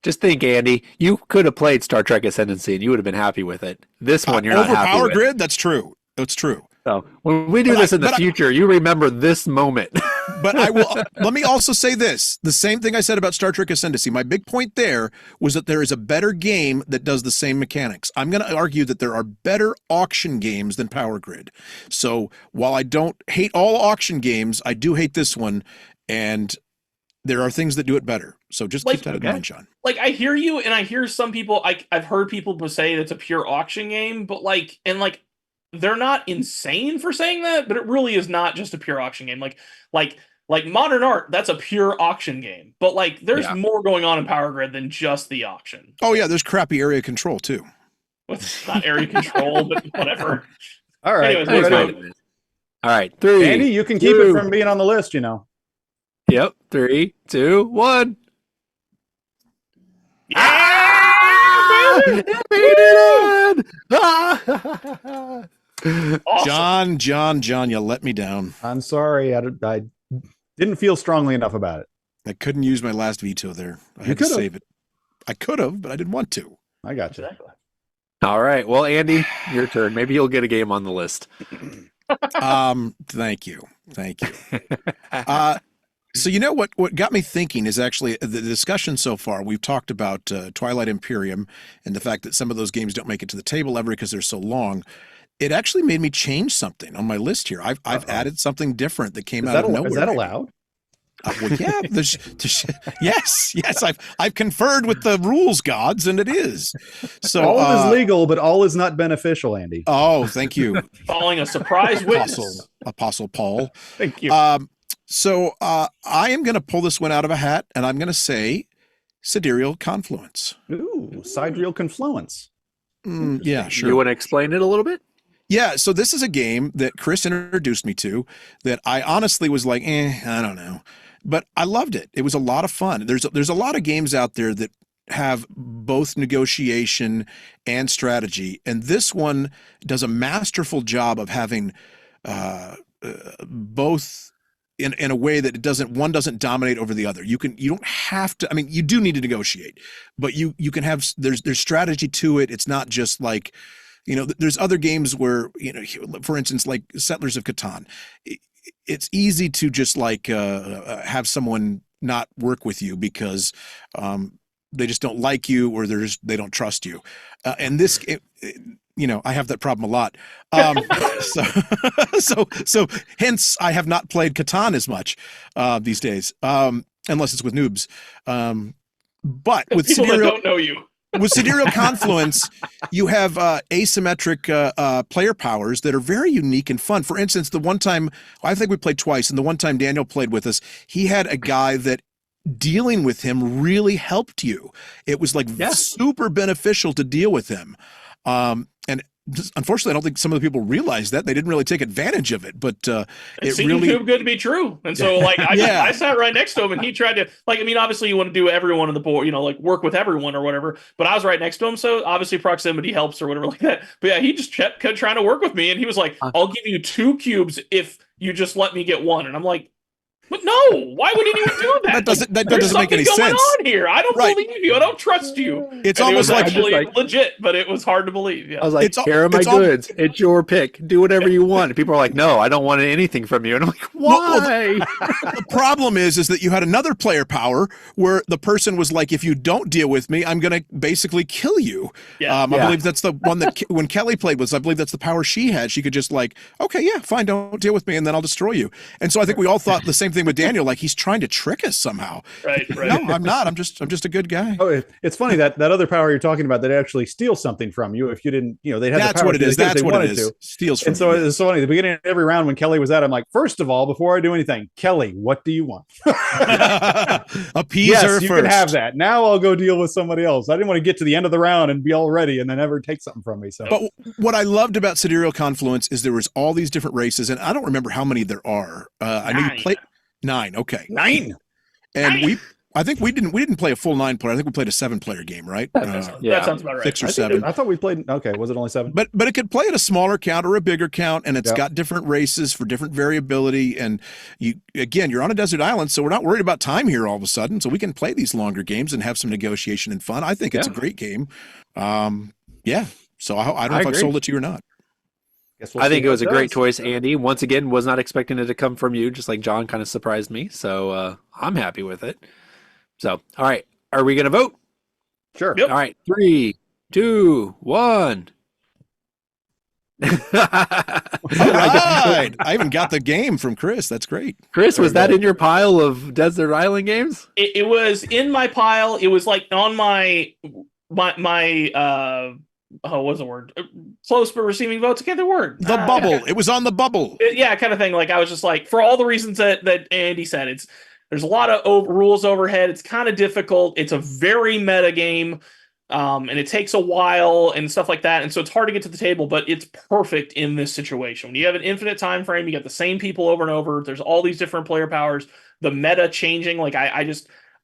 Just think, Andy, you could have played Star Trek Ascendancy and you would have been happy with it. This one, you're not happy Power with. Grid, that's true. That's true. So when we do this in the future, you remember this moment. But I will. Let me also say this: the same thing I said about Star Trek Ascendancy. My big point there was that there is a better game that does the same mechanics. I'm going to argue that there are better auction games than Power Grid. So while I don't hate all auction games, I do hate this one, and there are things that do it better. So just keep that in mind, John. Like, I hear you, and I hear some people. I've heard people say it's a pure auction game, but they're not insane for saying that, but it really is not just a pure auction game. Like Modern Art, that's a pure auction game. But there's more going on in Power Grid than just the auction. Oh yeah, there's crappy area control too. It's not area control, but whatever. All right. Anyways, all right. 3. Andy, you can keep it from being on the list, Yep. 3, 2, 1. Yeah! Awesome. John, you let me down. I'm sorry. I didn't feel strongly enough about it. I couldn't use my last veto there. I had to save it. I could have, but I didn't want to. I got you. Exactly. All right. Well, Andy, your turn. Maybe you'll get a game on the list. Thank you. So you know what got me thinking is actually the discussion so far. We've talked about Twilight Imperium and the fact that some of those games don't make it to the table ever because they're so long. It actually made me change something on my list here. I've added something different that came out of nowhere. Is that allowed? Well, yeah. Yes. I've conferred with the rules gods, and it is. So all is legal, but all is not beneficial, Andy. Oh, thank you. Following a surprise witness. Apostle Paul. Thank you. So I am going to pull this one out of a hat, and I'm going to say Sidereal Confluence. Ooh, Sidereal Confluence. Yeah, sure. You want to explain it a little bit? Yeah, so this is a game that Chris introduced me to that I honestly was like, I don't know. But I loved it. It was a lot of fun. There's a lot of games out there that have both negotiation and strategy, and this one does a masterful job of having both in a way that one doesn't dominate over the other. You don't have to. I mean, you do need to negotiate, but you can have there's strategy to it. It's not just like, there's other games where, for instance, like Settlers of Catan, it's easy to just have someone not work with you because they just don't like you or they don't trust you. And this, I have that problem a lot. So hence I have not played Catan as much these days, unless it's with noobs. But with people that don't know you. With Sidereal Confluence, you have asymmetric player powers that are very unique and fun. For instance, the one time, I think we played twice, and the one time Daniel played with us, he had a guy that dealing with him really helped you. It was super beneficial to deal with him. And unfortunately, I don't think some of the people realize that. They didn't really take advantage of it, but it seemed really too good to be true. And so, like, I sat right next to him, and he tried to, like, I mean, obviously, you want to do everyone on the board, like work with everyone or whatever. But I was right next to him, so obviously proximity helps or whatever like that. But yeah, he just kept trying to work with me, and he was like, "I'll give you 2 cubes if you just let me get 1." And I'm like, but no, why would anyone do that? that doesn't make any sense. There's something going on here. I don't believe you. I don't trust you. It's and almost it was like actually legit, but it was hard to believe. Yeah. I was like, here are my goods. It's your pick. Do whatever you want. And people are like, no, I don't want anything from you. And I'm like, why? The problem is that you had another player power where the person was like, if you don't deal with me, I'm going to basically kill you. I believe that's the one that when Kelly played I believe that's the power she had. She could just like, okay, yeah, fine, don't deal with me, and then I'll destroy you. And so I think we all thought the same thing with Daniel, like he's trying to trick us somehow. Right. No, I'm not. I'm just a good guy. Oh, it's funny that other power you're talking about that actually steals something from you if you didn't, they had that's the power what it is. That's what it is. To. Steals from. And so it's so funny. At the beginning of every round when Kelly was out, I'm like, first of all, before I do anything, Kelly, what do you want? Appease her you first. Can have that. Now I'll go deal with somebody else. I didn't want to get to the end of the round and be all ready and then ever take something from me. So, but what I loved about Sidereal Confluence is there was all these different races, and I don't remember how many there are. I know you played 9. Okay, 9. And I think we didn't play a full 9 player. I think we played a 7-player game, right? That sounds about right. 6 or 7. I thought we played. Okay, was it only 7? But it could play at a smaller count or a bigger count, and it's got different races for different variability. And you're on a desert island, so we're not worried about time here all of a sudden. So we can play these longer games and have some negotiation and fun. I think it's a great game. So I don't know if I've sold it to you or not. I think it was a great choice, Andy. Once again, was not expecting it to come from you, just like John kind of surprised me. So I'm happy with it. So, all right. Are we going to vote? Sure. Yep. All right. 3, 2, 1. All right. I even got the game from Chris. That's great. Chris, was that in your pile of Desert Island games? It was in my pile. It was like on my what's the word? Close but receiving votes. I can't the word. The bubble. It was on the bubble. Kind of thing. Like I was just like, for all the reasons that Andy said, there's a lot of rules overhead. It's kind of difficult. It's a very meta game, and it takes a while and stuff like that. And so it's hard to get to the table, but it's perfect in this situation. When you have an infinite time frame, you got the same people over and over. There's all these different player powers. The meta changing. Like I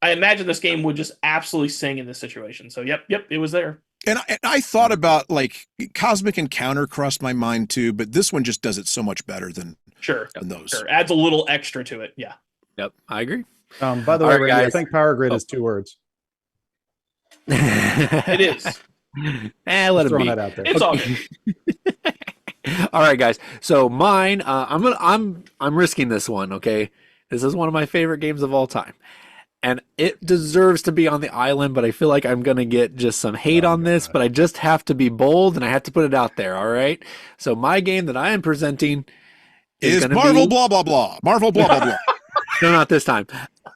imagine this game would just absolutely sing in this situation. So yep, it was there. And I thought about like Cosmic Encounter crossed my mind too, but this one just does it so much better than those. Sure, adds a little extra to it. Yeah. Yep, I agree. By the way, Randy, I think Power Grid is 2 words. It is. Let it be. That out there. It's all good. All right, guys. So mine, I'm risking this one. Okay, this is one of my favorite games of all time, and it deserves to be on the island. But I feel like I'm gonna get just some hate on this. But I just have to be bold, and I have to put it out there. All right. So my game that I am presenting is Marvel blah blah blah. Marvel blah blah blah. No, not this time.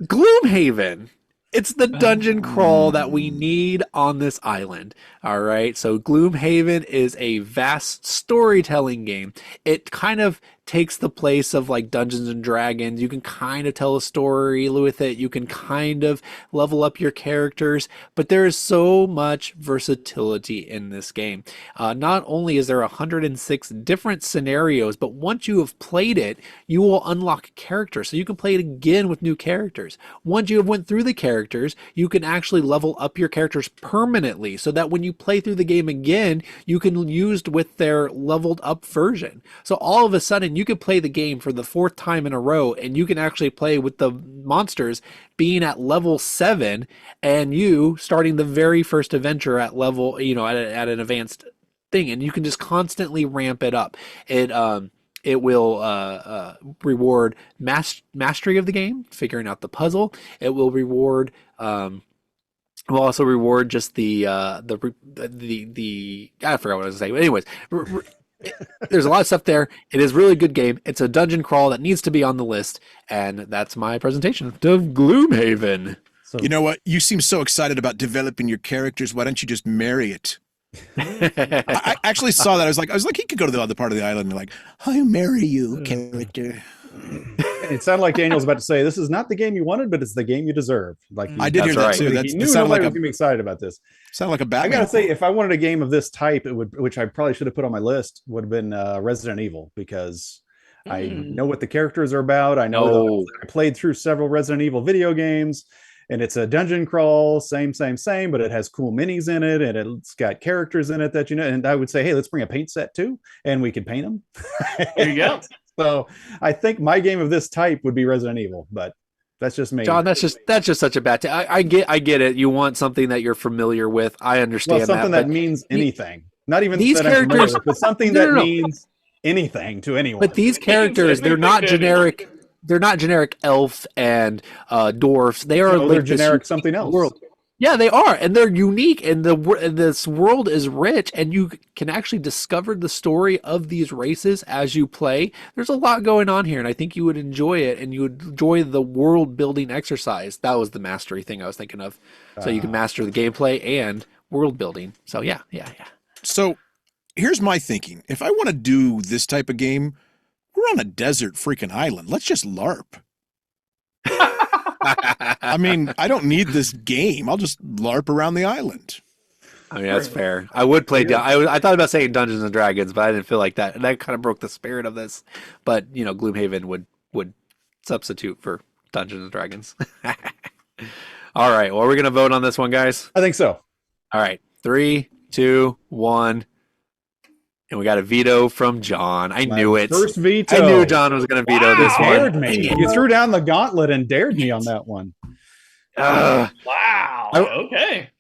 Gloomhaven. It's the dungeon crawl that we need on this island. All right. So Gloomhaven is a vast storytelling game. It kind of takes the place of like Dungeons and Dragons. You can kind of tell a story with it. You can kind of level up your characters, but there is so much versatility in this game. Not only is there 106 different scenarios, but once you have played it, you will unlock characters. So you can play it again with new characters. Once you have went through the characters, you can actually level up your characters permanently so that when you play through the game again, you can use with their leveled up version. So all of a sudden you could play the game for the 4th time in a row, and you can actually play with the monsters being at level 7 and you starting the very first adventure at level, at an advanced thing, and you can just constantly ramp it up. It will reward mastery of the game, figuring out the puzzle. It will reward will also reward just the I forgot what I was saying. But anyways, there's a lot of stuff there. It is a really good game. It's a dungeon crawl that needs to be on the list, and that's my presentation of Gloomhaven. So, you know what? You seem so excited about developing your characters. Why don't you just marry it? I actually saw that. I was like, he could go to the other part of the island and like, I'll marry you, character. It sounded like Daniel's about to say, "This is not the game you wanted, but it's the game you deserve." Like I did hear that right. too. He knew sounded nobody like was gonna be excited about this. like a I Batman. gotta say, if I wanted a game of this type, it would, which I probably should have put on my list, would have been Resident Evil, because I know what the characters are about. I know I played through several Resident Evil video games, and it's a dungeon crawl, same, but it has cool minis in it, and it's got characters in it that you know. And I would say, hey, let's bring a paint set too, and we could paint them. There you go. So I think my game of this type would be Resident Evil, but that's just me. John, that's just such a bad. I get it. You want something that you're familiar with. I understand Well, something that means anything, not even these characters, but something that means anything to anyone. But these characters, they're not generic. They're not generic elf and dwarfs. They are they're generic something else. World. Yeah, they are, and they're unique, and this world is rich, and you can actually discover the story of these races as you play. There's a lot going on here, and I think you would enjoy it, and you would enjoy the world building exercise. That was the mastery thing I was thinking of. So you can master the gameplay and world building. So yeah. So here's my thinking. If I want to do this type of game, we're on a desert freaking island. Let's just LARP. I mean, I don't need this game. I'll just LARP around the island. I mean, that's fair. I would play. I thought about saying Dungeons and Dragons, but I didn't feel like that. And that kind of broke the spirit of this. But you know, Gloomhaven would substitute for Dungeons and Dragons. All right. Well, we're gonna vote on this one, guys. I think so. All right. 3, 2, 1. And we got a veto from John. I knew it. First veto. I knew John was going to veto this one. Dared me. You threw down the gauntlet and dared me on that one. Wow. Okay.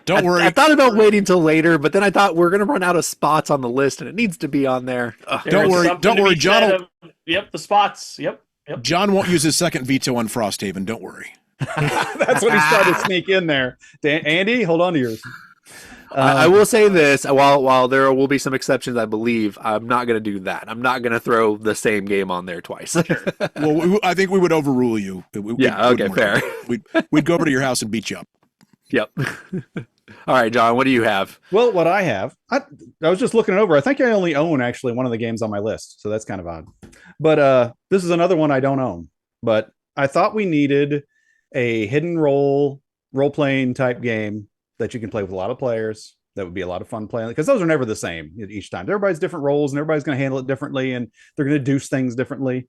Don't worry. I thought about waiting till later, but then I thought we're going to run out of spots on the list, and it needs to be on there. Don't worry, John. Yep, the spots. Yep. John won't use his second veto on Frosthaven. Don't worry. That's what he's trying to sneak in there. Andy, hold on to yours. I will say this, while there will be some exceptions, I believe, I'm not going to do that. I'm not going to throw the same game on there twice. Well, I think we would overrule you. Okay, fair. We'd go over to your house and beat you up. Yep. All right, John, what do you have? Well, what I have, I was just looking it over. I think I only own actually one of the games on my list, so that's kind of odd. But this is another one I don't own. But I thought we needed a hidden role-playing type game that you can play with a lot of players. That would be a lot of fun playing, because those are never the same each time. Everybody's different roles, and everybody's going to handle it differently, and they're going to deduce things differently.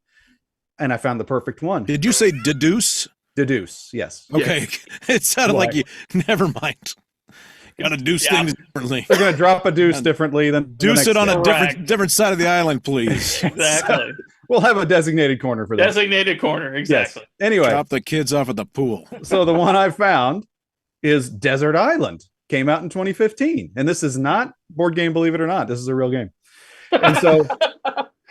And I found the perfect one. Did you say deduce? Deduce, yes. Okay, yes. It sounded like you. Never mind. Got to deuce things differently. They're going to drop a deuce differently than deuce it on a different side of the island, please. Exactly. We'll have a designated corner for that. Designated corner, exactly. Yes. Anyway, drop the kids off at the pool. So the one I found is Desert Island. Came out in 2015, and this is not board game, believe it or not. This is a real game, and so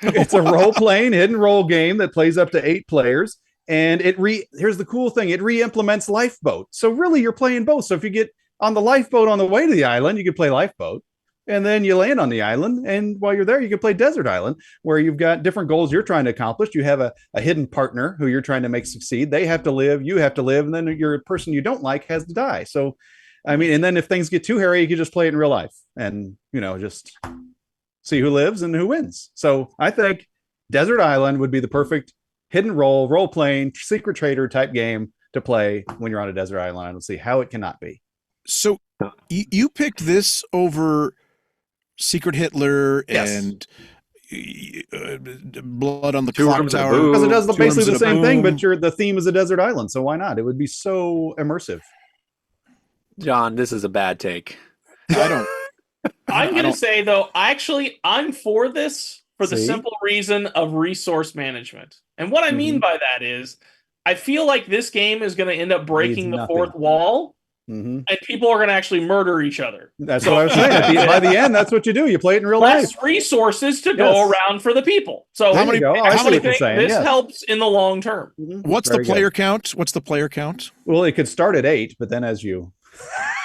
it's a role-playing hidden role game that plays up to 8 players. And here's the cool thing: it re-implements Lifeboat. So really, you're playing both. So if you get on the lifeboat on the way to the island, you can play Lifeboat, and then you land on the island. And while you're there, you can play Desert Island, where you've got different goals you're trying to accomplish. You have a hidden partner who you're trying to make succeed. They have to live, you have to live, and then your person you don't like has to die. So, I mean, and then if things get too hairy, you can just play it in real life and, just see who lives and who wins. So I think Desert Island would be the perfect hidden role-playing, secret trader type game to play when you're on a desert island. I don't see how it cannot be. So you picked this over Secret Hitler yes. and Blood on the Clock Tower, because it does basically the same thing, but the theme is a desert island. So why not? It would be so immersive. John, this is a bad take. I'm going to say, though, I'm for this for the simple reason of resource management. And what I mean by that is I feel like this game is going to end up breaking the fourth wall. And people are going to actually murder each other. That's what I was saying. By the end, that's what you do. You play it in real life. Less resources to go around for the people. So I think this helps in the long term. What's the player count? What's the player count? Well, it could start at 8, but then as you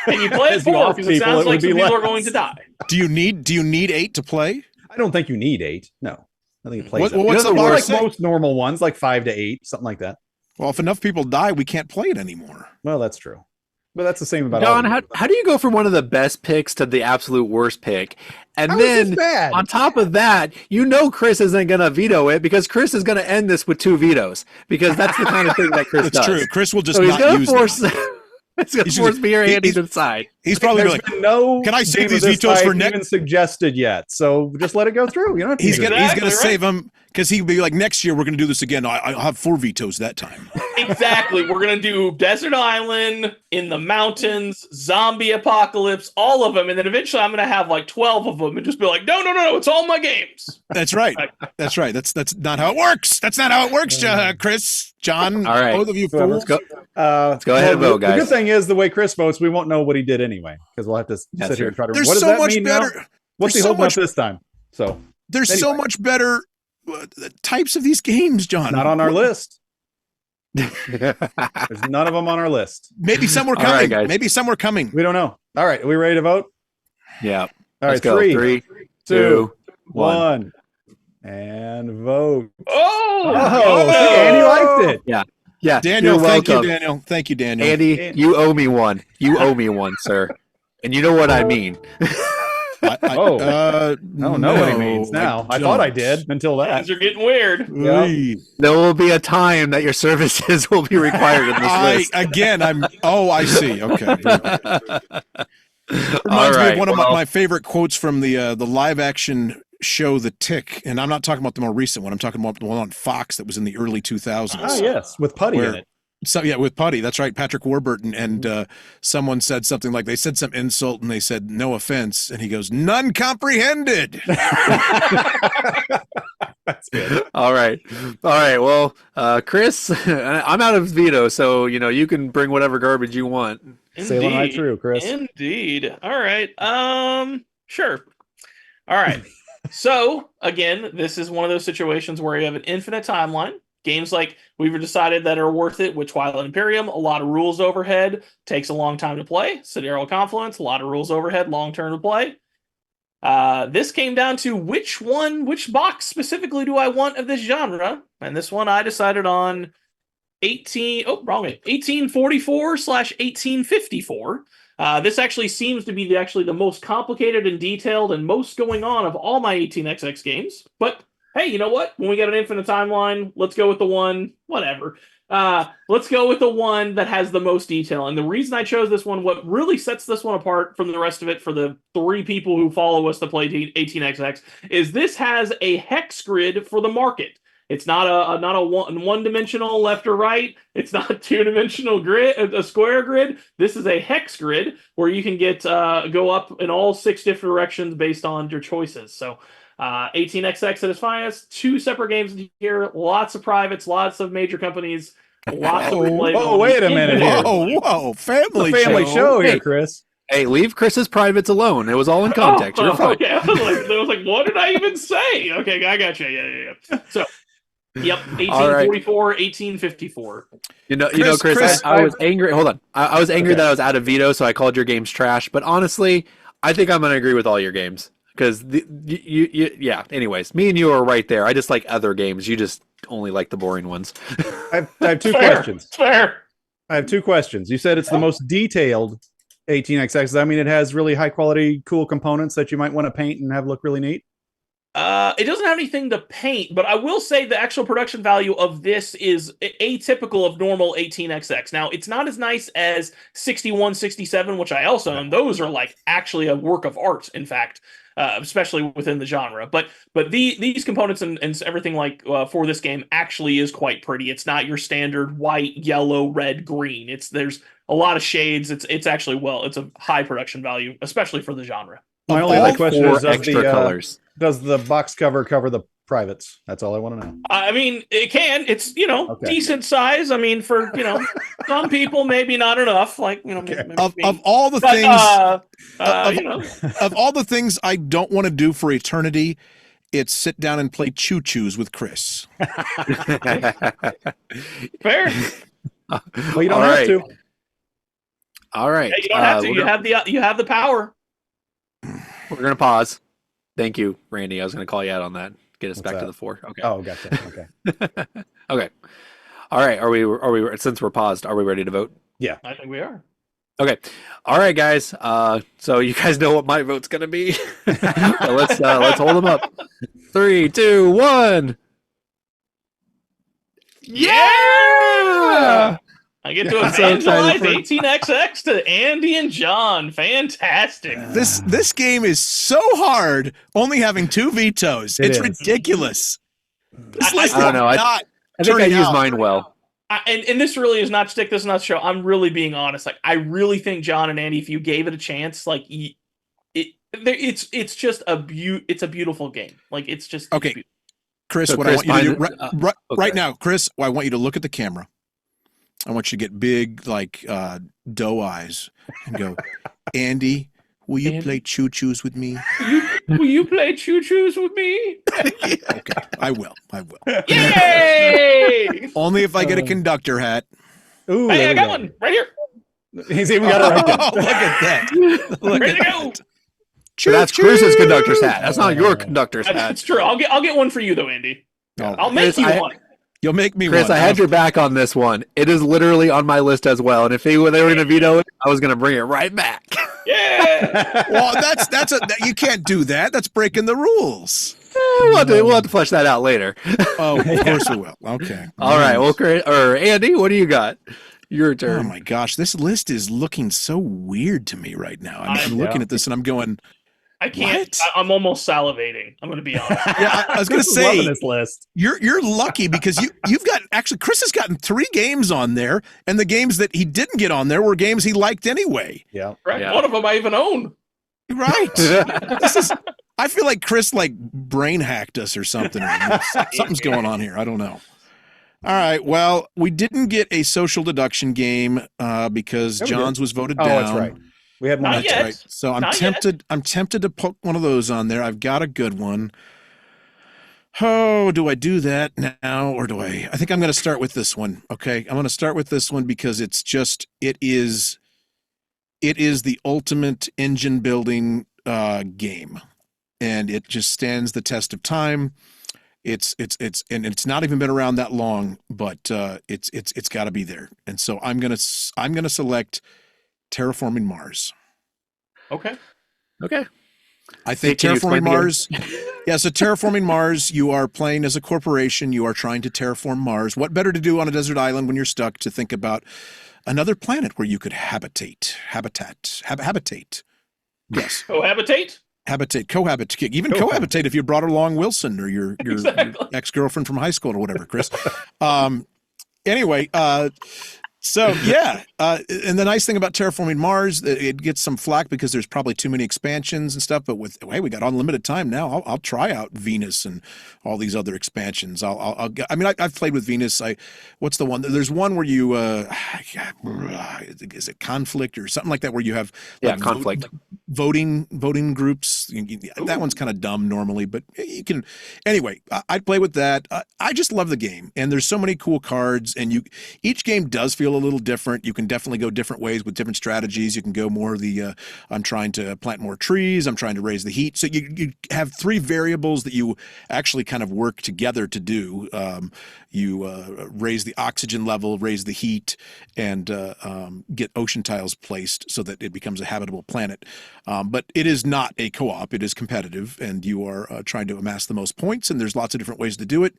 and you play it 4 because it sounds like some people are going to die. Do you need 8 to play? I don't think you need 8. No, I think it plays. What's the worst? Like most normal ones, like 5 to 8, something like that. Well, if enough people die, we can't play it anymore. Well, that's true. But that's the same about all John, of them. how do you go from one of the best picks to the absolute worst pick? And How is this then bad? on top of that, Chris isn't going to veto it because Chris is going to end this with 2 vetoes because that's the kind of thing that Chris That's does. true. Chris will just So he's not going to use force. them. It's going to He's force just- me or he- Andy he's- to decide. He's probably There's like, been no can I save game these of this vetoes for type next? even suggested yet, so just let it go through. You know, He's gonna Exactly, right. save them because he'll be like, next year we're gonna do this again. I'll have 4 vetoes that time. Exactly. We're going to do Desert Island, In the Mountains, Zombie Apocalypse, all of them. And then eventually I'm going to have like 12 of them and just be like, no, it's all my games. That's right. That's right. That's not how it works. That's not how it works, Chris, John. All right. Both of you Well, fools. Let's go ahead and vote, The guys. good thing is the way Chris votes, we won't know what he did anyway because we'll have to That's sit here true. and try to. There's What does so that much mean now? better. What's he there's so holding much- up this time? So There's so Anyway. much better types of these games, John. not on our list. There's none of them on our list. Maybe some were All right, coming. guys. Maybe some were coming. We don't know. All right, are we ready to vote? Yeah. All Let's right, go. 3, 2, 2, 1. 1, and vote. Oh, Oh, see, Andy liked it. Yeah. Daniel, you're thank you, welcome. Daniel. Thank you, Daniel. Andy, you owe me one. You owe me one, sir. And you know what I mean. I don't know what he means now. I thought I did until that. things are getting weird. Yeah. There will be a time that your services will be required in this list. I see. Okay. Reminds me right, of one of well- my favorite quotes from the live action show The Tick, and I'm not talking about the more recent one. I'm talking about the one on Fox that was in the early 2000s. Ah, yes, with Putty Where- in it. So yeah, with Putty, that's right, Patrick Warburton, and someone said something like they said some insult, and they said no offense, and he goes none comprehended. That's good. All right. Well, Chris, I'm out of veto, so you can bring whatever garbage you want. Sailing right through, Chris. Indeed. All right. Sure. All right. So again, this is one of those situations where you have an infinite timeline. Games like we've decided that are worth it with Twilight Imperium, a lot of rules overhead, takes a long time to play. Sidereal Confluence, a lot of rules overhead, long term to play. This came down to which box specifically do I want of this genre? And this one I decided on 1844/1854. This actually seems to be the most complicated and detailed and most going on of all my 18xx games. But hey, you know what? When we get an infinite timeline, let's go with the one, whatever. Let's go with the one that has the most detail. And the reason I chose this one, what really sets this one apart from the rest of it for the 3 people who follow us to play 18xx, is this has a hex grid for the market. It's not a one-dimensional left or right. It's not a 2-dimensional grid, a square grid. This is a hex grid where you can get go up in all 6 different directions based on your choices. So 18xx at its finest, 2 separate games here, lots of privates, lots of major companies, lots of replayability. Oh, wait a minute here. Whoa, family show here, Hey. Chris. Hey, leave Chris's privates alone. It was all in context. You're fine. Okay. I was like, what did I even say? Okay, I got you. Yeah. So, yep, 1844, 1854. Chris, I was angry. Hold on. I was angry that I was out of veto, so I called your games trash. But honestly, I think I'm going to agree with all your games. Because, anyways, me and you are right there. I just like other games. You just only like the boring ones. I have 2 Fair. questions. Fair. I have 2 questions. You said it's the most detailed 18xx. Does that mean it has really high quality, cool components that you might want to paint and have look really neat? It doesn't have anything to paint, but I will say the actual production value of this is atypical of normal 18xx. Now, it's not as nice as 61, 67, which I also own. Those are like actually a work of art, in fact, especially within the genre. But these components and everything like for this game actually is quite pretty. It's not your standard white, yellow, red, green. There's a lot of shades. It's actually it's a high production value, especially for the genre. My only all other question 4 is extra colors. does the box cover the privates? That's all I want to know. I mean, it can. It's Okay. decent size. I mean, for some people, maybe not enough. Like maybe Of me. all the But, things, of all the things I don't want to do for eternity, it's sit down and play choo-choos with Chris. fair. Well, you don't All have right. to. All right. Yeah, you don't have to. You have the power. We're going to pause. Thank you, Randy. I was going to call you out on that. Get us What's back to that? the 4. Okay. Oh, gotcha. Okay. Okay. All right. Are we, since we're paused, are we ready to vote? I think we are. Okay. All right, guys. So you guys know what my vote's gonna be. let's hold them up. 3, 2, 1. Yeah! I get to I'm so excited evangelize for 18xx to Andy and John. Fantastic. This game is so hard, only having 2 vetoes. It It's is. ridiculous. This I list don't is know. not I think I turning used out. mine well. And this really is not stick. This is not show. I'm really being honest. Like I really think John and Andy, if you gave it a chance, like it's just it's a beautiful game. Like it's just Okay. it's beautiful. Chris, So what Chris, I want you to do okay. right now, Chris, I want you to look at the camera. I want you to get big, like doe eyes, and go, Andy, will you Andy? play choo-choos with me? Will you play choo-choos with me? Okay, I will. Yay! Only if I get a conductor hat. Ooh, Hey, there I we got go. one right here. He's even got it right there. Oh, look at that. Look Ready at to go. that. So that's Chris's conductor's hat. That's not your conductor's hat. That's true. I'll get one for you though, Andy. Oh, I'll make Chris, you one. you'll make me Chris, one. I had your back on this one. It is literally on my list as well. And if they were going to veto it, I was going to bring it right back. Yeah. Well, you can't do that. That's breaking the rules. We'll have to flesh that out later. Oh, of course we will. Okay. All right. Well, Andy, what do you got? Your Oh turn. my gosh, this list is looking so weird to me right now. I'm looking at this and I'm going, I can't. What? I'm almost salivating. I'm going to be honest. yeah, I was going to Chris is loving say, this list. you're lucky because you've got, actually, Chris has gotten 3 games on there, and the games that he didn't get on there were games he liked anyway. Yeah. Right? Yeah. One of them I even own. Right. I feel like Chris brain hacked us or something. Something's going on here. I don't know. All right. Well, we didn't get a social deduction game because Yeah, we John's did. was voted Oh, down. that's right. We had one. Not That's yet. right. So I'm Not tempted. I'm tempted to poke one of those on there. I've got a good one. Oh, do I do that now or do I? I think I'm going to start with this one. Okay, I'm going to start with this one because it is the ultimate engine building game, and it just stands the test of time. It's not even been around that long, but it's got to be there. And so I'm gonna select Terraforming Mars. Okay. I think Can you Terraforming explain the Mars. Yeah, so Terraforming Mars, you are playing as a corporation. You are trying to terraform Mars. What better to do on a desert island when you're stuck to think about another planet where you could habitate? Yes, Cohabitate? cohabitate, even cohabitate if you brought along Wilson or your Exactly. ex-girlfriend from high school or whatever, Chris. Anyway, so yeah, and the nice thing about Terraforming Mars, it gets some flack because there's probably too many expansions and stuff. But we got unlimited time now. I'll try out Venus and all these other expansions. I've played with Venus. What's the one? There's one where you is it Conflict or something like that, where you have Conflict. voting groups. That one's kind of dumb normally, but you can. Anyway, I'd play with that. I just love the game, and there's so many cool cards, and each game does feel a little different. You can definitely go different ways with different strategies. You can go more I'm trying to plant more trees. I'm trying to raise the heat. So you have 3 variables that you actually kind of work together to do. You raise the oxygen level, raise the heat, and get ocean tiles placed so that it becomes a habitable planet. But it is not a co-op. It is competitive, and you are trying to amass the most points, and there's lots of different ways to do it.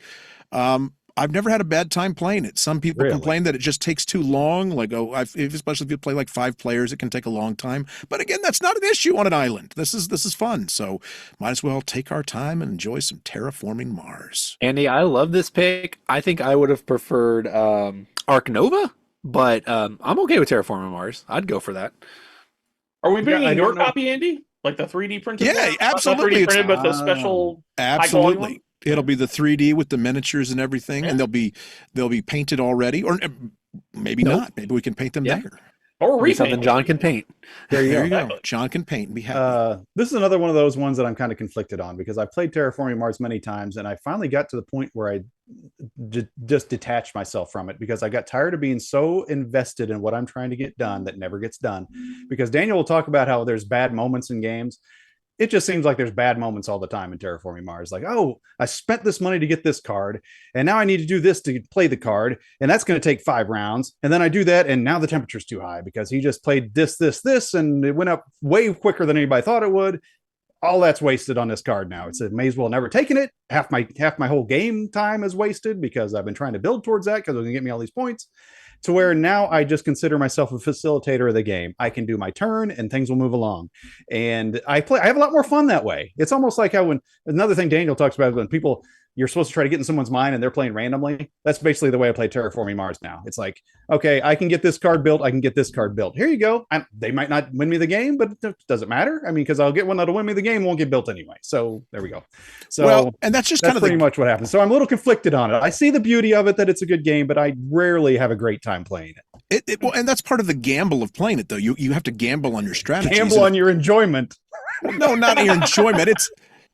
I've never had a bad time playing it. Some people complain that it just takes too long. Especially if you play like 5 players, it can take a long time. But again, that's not an issue on an island. This is fun. So might as well take our time and enjoy some Terraforming Mars. Andy, I love this pick. I think I would have preferred Arc Nova, but I'm okay with Terraforming Mars. I'd go for that. Are we I bringing don't your know. copy, Andy? Like the 3D printed? Yeah, one? absolutely. Not 3D printed, but the special. Absolutely. It'll be the 3D with the miniatures and everything, and they'll be painted already, or maybe not. Maybe we can paint them there. Or Be something repaint. John can paint. There you Exactly. go. John can paint and be happy. This is another one of those ones that I'm kind of conflicted on because I played Terraforming Mars many times, and I finally got to the point where I just detached myself from it because I got tired of being so invested in what I'm trying to get done that never gets done. Because Daniel will talk about how there's bad moments in games. it just seems like there's bad moments all the time in Terraforming Mars. Like, oh, I spent this money to get this card, and now I need to do this to play the card, and that's going to take 5 rounds. And then I do that, and now the temperature's too high because he just played this, and it went up way quicker than anybody thought it would. All that's wasted on this card now. It's may as well never taken it. Half my whole game time is wasted because I've been trying to build towards that because it was going to get me all these points. To where now I just consider myself a facilitator of the game. I can do my turn and things will move along. And I have a lot more fun that way. It's almost like how another thing Daniel talks about is when you're supposed to try to get in someone's mind and they're playing randomly. That's basically the way I play Terraforming Mars now. It's like, okay, I can get this card built. I can get this card built. Here you go. They might not win me the game, but it doesn't matter. I mean, because I'll get one that'll win me the game, won't get built anyway. So there we go. So and that's just kind of pretty much what happens. So I'm a little conflicted on it. I see the beauty of it, that it's a good game, but I rarely have a great time playing it. Well, and that's part of the gamble of playing it, though. You have to gamble on your strategies. Gamble on your enjoyment. No, not your enjoyment.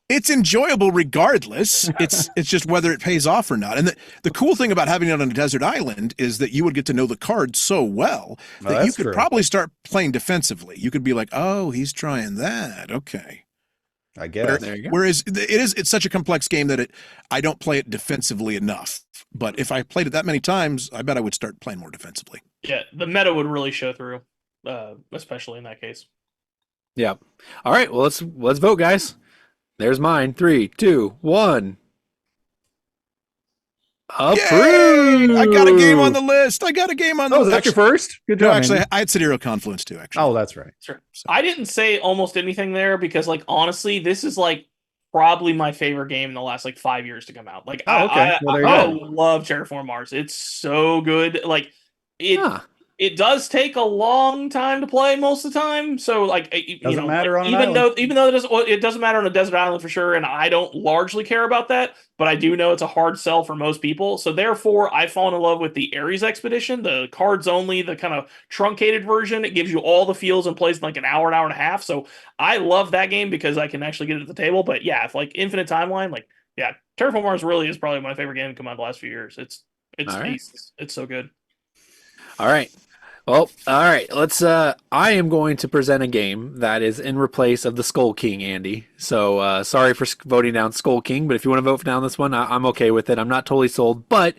It's enjoyable regardless. It's just whether it pays off or not. And the cool thing about having it on a desert island is that you would get to know the card so well that you could probably start playing defensively. You could be like, oh, he's trying that. Okay. I guess. There you go. Whereas it's such a complex game that I don't play it defensively enough. But if I played it that many times, I bet I would start playing more defensively. Yeah, the meta would really show through, especially in that case. Yeah. All right. Well, let's vote, guys. There's mine. 3, 2, 1. Approved. Yay! I got a game on the list. Oh, is that your first? Good job. No, actually, I had Sidereal Confluence too, actually. Oh, that's right. Sure. I didn't say almost anything there because, like, honestly, this is like probably my favorite game in the last 5 years to come out. Like, I love Terraform Mars. It's so good. Like, it does take a long time to play most of the time. So Doesn't matter on an even island. though it doesn't matter on a desert island for sure, and I don't largely care about that, but I do know it's a hard sell for most people. So therefore, I've fallen in love with the Ares Expedition, the cards only, the kind of truncated version. It gives you all the feels and plays in an hour and a half. So I love that game because I can actually get it at the table. But yeah, if Infinite Timeline, Terraform Mars really is probably my favorite game to come out the last few years. It's right. It's so good. All right. Well, all right. Let's. I am going to present a game that is in replace of the Skull King, Andy. So sorry for voting down Skull King, but if you want to vote down this one, I'm okay with it. I'm not totally sold, but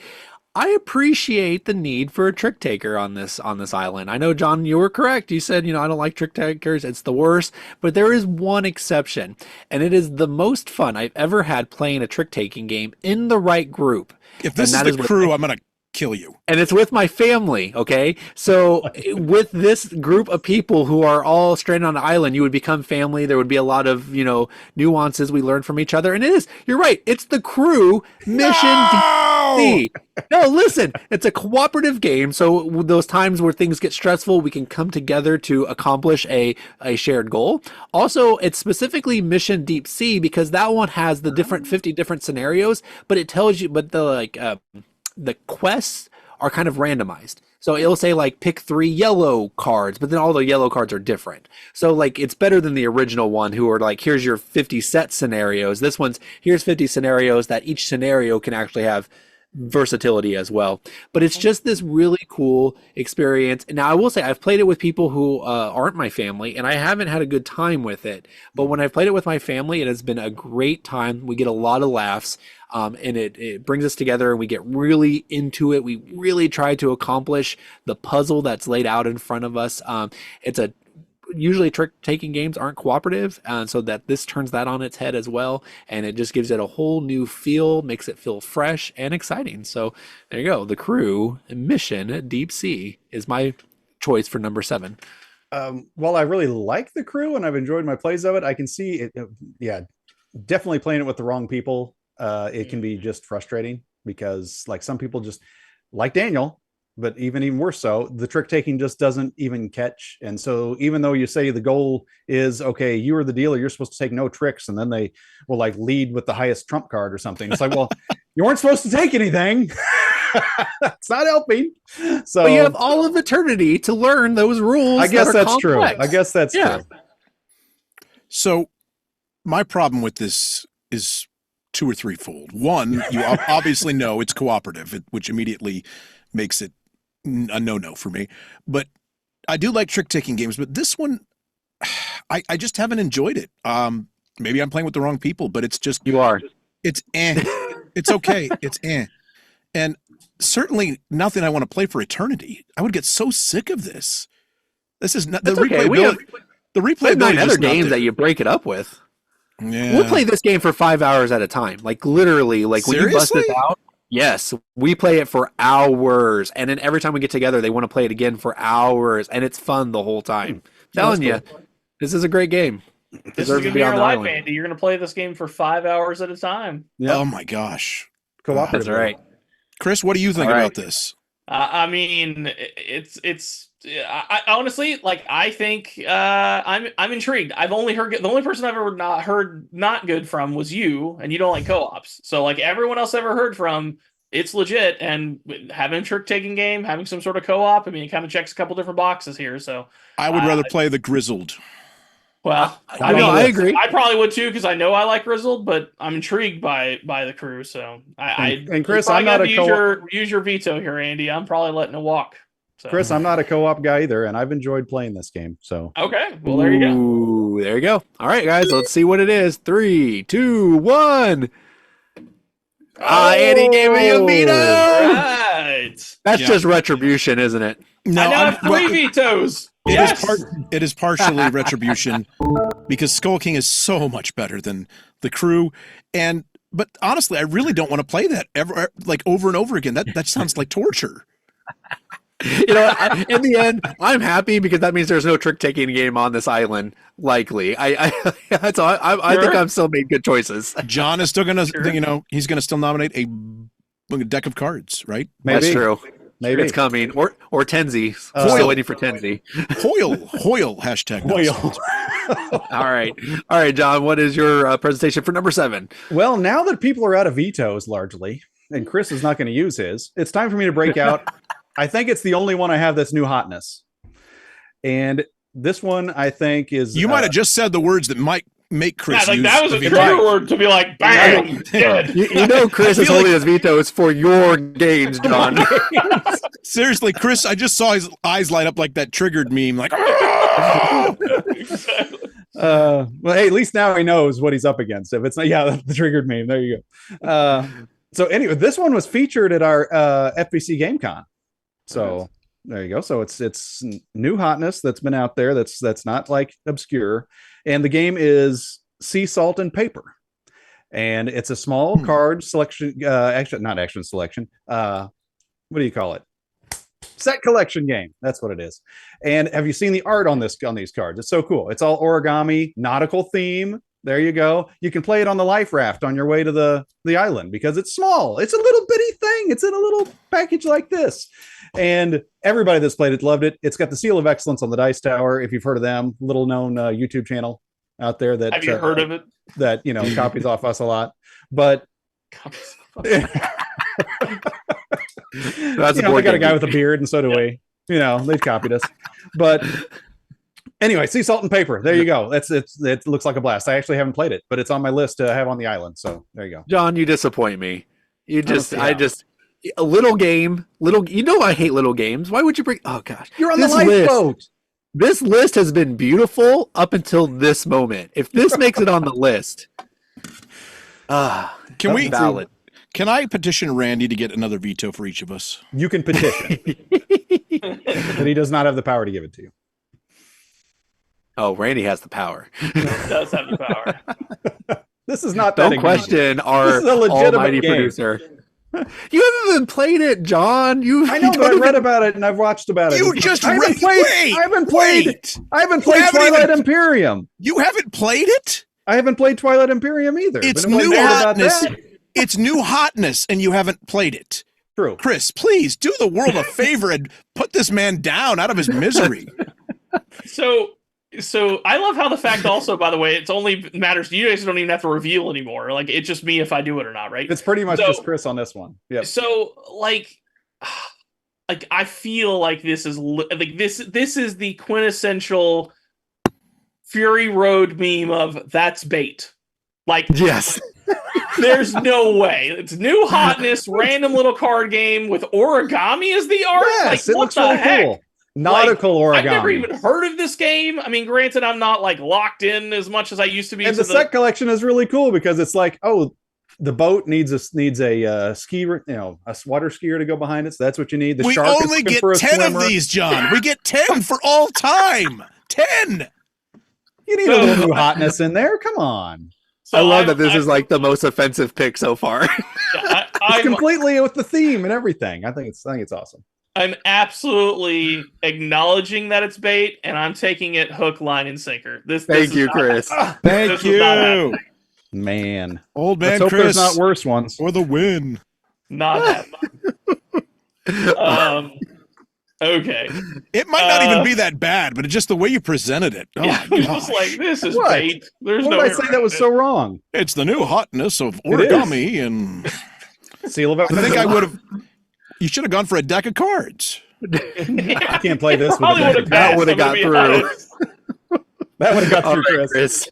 I appreciate the need for a trick taker on this island. I know, John, you were correct. You said, I don't like trick takers. It's the worst. But there is one exception, and it is the most fun I've ever had playing a trick taking game in the right group. If this is the crew, I'm going to kill you. And it's with my family, okay? So with this group of people who are all stranded on an island, you would become family. There would be a lot of, nuances we learn from each other. And you're right, it's the crew mission DC. No, listen, it's a cooperative game. So those times where things get stressful, we can come together to accomplish a shared goal. Also, it's specifically Mission Deep Sea because that one has the 50 different scenarios, but it tells you, the quests are kind of randomized. So it'll say pick 3 yellow cards, but then all the yellow cards are different. So it's better than the original one who are here's your 50 set scenarios. This one's here's 50 scenarios that each scenario can actually have versatility as well. But it's just this really cool experience. Now I will say I've played it with people who aren't my family and I haven't had a good time with it. But when I've played it with my family, it has been a great time. We get a lot of laughs. And it brings us together and we get really into it. We really try to accomplish the puzzle that's laid out in front of us. Usually trick-taking games aren't cooperative, so that this turns that on its head as well, and it just gives it a whole new feel, makes it feel fresh and exciting. So there you go. The Crew Mission Deep Sea is my choice for number 7. While I really like The Crew and I've enjoyed my plays of it, I can see it. Definitely playing it with the wrong people. It can be just frustrating because some people just like Daniel, but even worse so, the trick taking just doesn't even catch. And so even though you say the goal is, okay, you are the dealer, you're supposed to take no tricks. And then they will lead with the highest trump card or something. It's well, you weren't supposed to take anything. It's not helping. So but you have all of eternity to learn those rules. I guess that's complex. true. I guess that's true. So my problem with this is 2 or 3-fold. One, you obviously know it's cooperative, which immediately makes it a no-no for me. But I do like trick-taking games, but this one, I just haven't enjoyed it. maybe I'm playing with the wrong people, but it's just You are. it's it's okay. It's and certainly nothing I want to play for eternity. I would get so sick of this. This is not the That's okay. replayability. The We have replayability 9 is other just not games there. that you break it up with. Yeah. We'll play this game for 5 hours at a time. Like literally, like when you bust this Seriously? out. Yes, we play it for hours, and then every time we get together, they want to play it again for hours, and it's fun the whole time. Telling you, this is a great game. This is Deserves gonna to be be on your the life, island. Andy. You're gonna play this game for 5 hours at a time. Yeah. Oh my gosh. Cooperative. That's right. Chris, what do you think All right. about this? I mean, it's. I honestly, like, I think I'm intrigued. I've only heard the only person I've ever not heard not good from was you, and you don't like co-ops. So like everyone else I ever heard from, it's legit. And having a trick-taking game, having some sort of co-op, I mean, it kind of checks a couple different boxes here. So I would rather play the Grizzled. well, I know, I agree. I probably would too because I know I like Grizzled, but I'm intrigued by the crew. So And Chris, you probably I'm not gotta a co-op. use your veto here, Andy. I'm probably letting it walk. So. Chris, I'm not a co-op guy either, and I've enjoyed playing this game. So Okay, well there you go. Ooh, there you go. All right, guys, let's see what it is. 3, 2, 1. Andy gave me a veto. Right. That's Yeah. just retribution, isn't it? No, I now I'm- have 3 well, vetoes. It is Yes. it is partially retribution because Skull King is so much better than the crew, but honestly, I really don't want to play that ever like over and over again. That sounds like torture. You know, in the end, I'm happy because that means there's no trick-taking game on this island. Likely, I think I'm still made good choices. John is still gonna, Sure. he's gonna still nominate a deck of cards, right? That's true. maybe It's coming. Or Tenzi. Foil. Still waiting for Tenzi. Hoyle hashtag. nonsense. All right, John. What is your presentation for number 7? Well, now that people are out of vetoes largely, and Chris is not going to use his, it's time for me to break out. I think it's the only one I have that's new hotness. And this one I think is You might have just said the words that might make Chris Yeah, like use that was the a veto. trigger word to be like, bam, dead. You know Chris I is feel holding like- his vetoes for your games, John. Seriously, Chris, I just saw his eyes light up like that triggered meme, like. Exactly. well, hey, at least now he knows what he's up against. If it's not, the triggered meme. There you go. So anyway, this one was featured at our FBC GameCon. So there you go. So it's new hotness that's been out there. That's not like obscure. And the game is Sea Salt and Paper, and it's a small card selection. Actually, not action selection. What do you call it? Set collection game. That's what it is. And have you seen the art on these cards? It's so cool. It's all origami, nautical theme. There you go. You can play it on the life raft on your way to the island because it's small. It's a little bitty thing. It's in a little package like this. And everybody that's played it loved it. It's got the seal of excellence on the Dice Tower. If you've heard of them, little known YouTube channel out there that Have you heard of it? that copies off us a lot. But That's we got a guy with a beard, and so do we. They've copied us. But anyway, Sea Salt and Paper. There you go. It looks like a blast. I actually haven't played it, but it's on my list to have on the island. So there you go. John, you disappoint me. Yeah. A little game. I hate little games. Why would you bring? Oh gosh, You're on This the list- lifeboat. This list has been beautiful up until this moment. If this makes it on the list, Can we? valid? Can I petition Randy to get another veto for each of us? You can petition, but he does not have the power to give it to you. Oh, Randy has the power. It does have the power. This is not that. Don't ignorant. question our This is a legitimate almighty game. producer. You haven't even played it, John. I know, but I read about it and I've watched about it. You just I haven't read. played. Wait, I haven't played. wait. I haven't You played haven't Twilight even- Imperium. You haven't played it? I haven't played Twilight Imperium either. It's But nobody new cared about hotness. that. It's new hotness, and you haven't played it. True. Chris, please do the world a favor and put this man down out of his misery. So I love how the fact also, by the way, it's only matters. You guys don't even have to reveal anymore. Like, it's just me if I do it or not, right? It's pretty much So- just Chris on this one. Yeah. So like I feel like this is this is the quintessential Fury Road meme of that's bait. Like, Yes. there's no way. It's new hotness, random little card game with origami as the art. Yes, like, it what looks the really heck? cool. Nautical origami. I've never even heard of this game. I mean, granted, I'm not like locked in as much as I used to be. And the set collection is really cool because it's like, oh, the boat needs a ski, a water skier to go behind it. So that's what you need. The we shark only is get for a 10 swimmer. of these, John. We get 10 for all time. 10. You need a little new hotness in there. Come on. So I love that this is like the most offensive pick so far. It's completely with the theme and everything. I think it's awesome. I'm absolutely acknowledging that it's bait, and I'm taking it hook, line, and sinker. Thank you, Chris. Thank you. Man. Old man Let's hope Chris. there's not worse ones. For the win. Not that. Okay. It might not even be that bad, but it's just the way you presented it. Oh, yeah, my it's gosh. just like, this is What? bait. There's What no did I say that was so wrong? It's the new hotness of It is. origami, and Seal of I think I would have. You should have gone for a deck of cards. I can't play this with Probably a would deck have of That cards. would've got through. That would have got All through, right, Chris.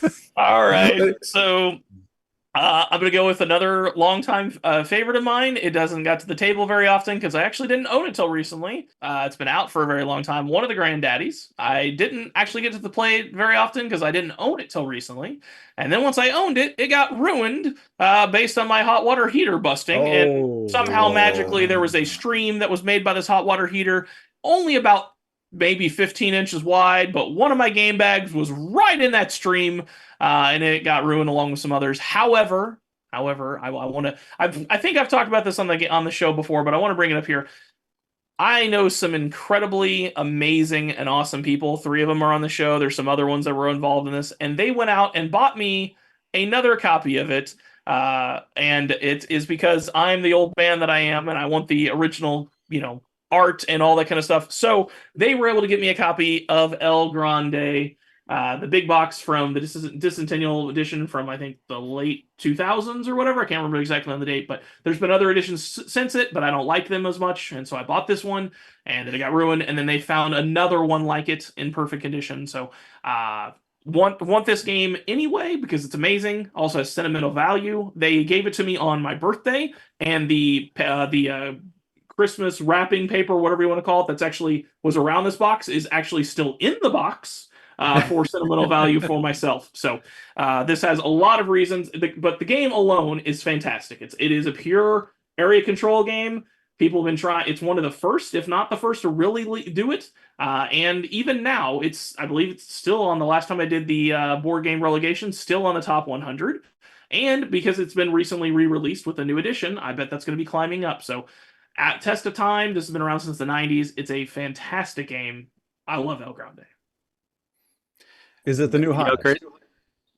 Chris. All right. So I'm going to go with another longtime favorite of mine. It doesn't got to the table very often because I actually didn't own it till recently. It's been out for a very long time. One of the granddaddies. I didn't actually get to play it very often because I didn't own it till recently. And then once I owned it, it got ruined based on my hot water heater busting. And somehow magically there was a stream that was made by this hot water heater, only about maybe 15 inches wide, but one of my game bags was right in that stream, and it got ruined along with some others. However, I want to. I think I've talked about this on the show before, but I want to bring it up here. I know some incredibly amazing and awesome people. 3 of them are on the show. There's some other ones that were involved in this, and they went out and bought me another copy of it. And it is because I'm the old man that I am, and I want the original, art and all that kind of stuff. So they were able to get me a copy of El Grande, the big box from the Discentennial edition from, I think, the late 2000s or whatever. I can't remember exactly on the date, but there's been other editions since it, but I don't like them as much. And so I bought this one, and then it got ruined. And then they found another one like it in perfect condition. So want this game anyway because it's amazing. Also has sentimental value. They gave it to me on my birthday, and the Christmas wrapping paper, whatever you want to call it, that's actually was around this box is actually still in the box for sentimental value for myself. So this has a lot of reasons, but the game alone is fantastic. It is a pure area control game. People have been trying. It's one of the first, if not the first, to really do it. And even now, I believe it's still on the last time I did the board game relegation, still on the top 100. And because it's been recently re-released with a new edition, I bet that's going to be climbing up. So at test of time, this has been around since the 90s. It's a fantastic game. I love El Grande. Is it the new hotness?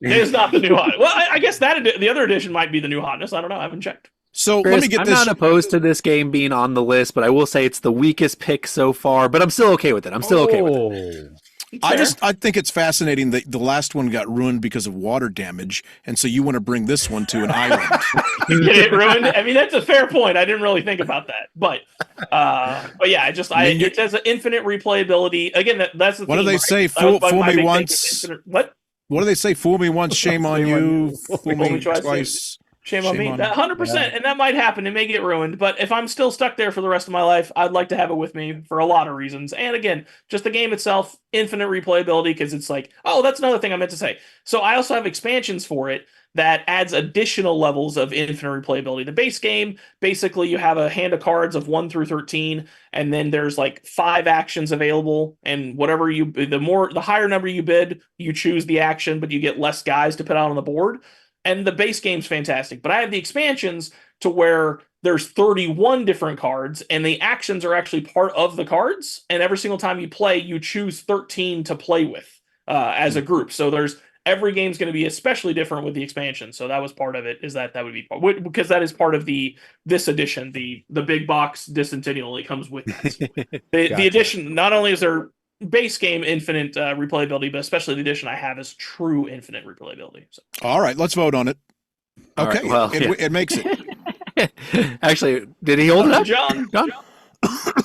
It is not the new hotness. Well, I guess the other edition might be the new hotness. I don't know. I haven't checked. So Chris, let me get I'm this. not opposed to this game being on the list, but I will say it's the weakest pick so far, but I'm still okay with it. I'm still okay with it. I think it's fascinating that the last one got ruined because of water damage, and so you want to bring this one to an island. Get it ruined? I mean, that's a fair point. I didn't really think about that, but yeah, it says infinite replayability. Again, that's the. What theme, do they right? say? Fool me once. What? What do they say? Fool me once, shame on you. Fool me twice. Shame on me. 100%, and that might happen. It may get ruined, but if I'm still stuck there for the rest of my life, I'd like to have it with me for a lot of reasons. And again, just the game itself, infinite replayability, because it's like, oh, that's another thing I meant to say. So I also have expansions for it that adds additional levels of infinite replayability. The base game, basically, you have a hand of cards of 1 through 13, and then there's like 5 actions available, and the higher number you bid, you choose the action, but you get less guys to put out on the board. And the base game's fantastic, but I have the expansions to where there's 31 different cards, and the actions are actually part of the cards. And every single time you play, you choose 13 to play with as a group. So every game's going to be especially different with the expansion. So that was part of it. That would be because that is part of this edition, the big box Discentennial. It comes with that. The edition. Not only is there base game infinite replayability, but especially the edition I have is true infinite replayability. So. All right, let's vote on it. Okay, right, well, it makes it. Actually, did he hold it up? John?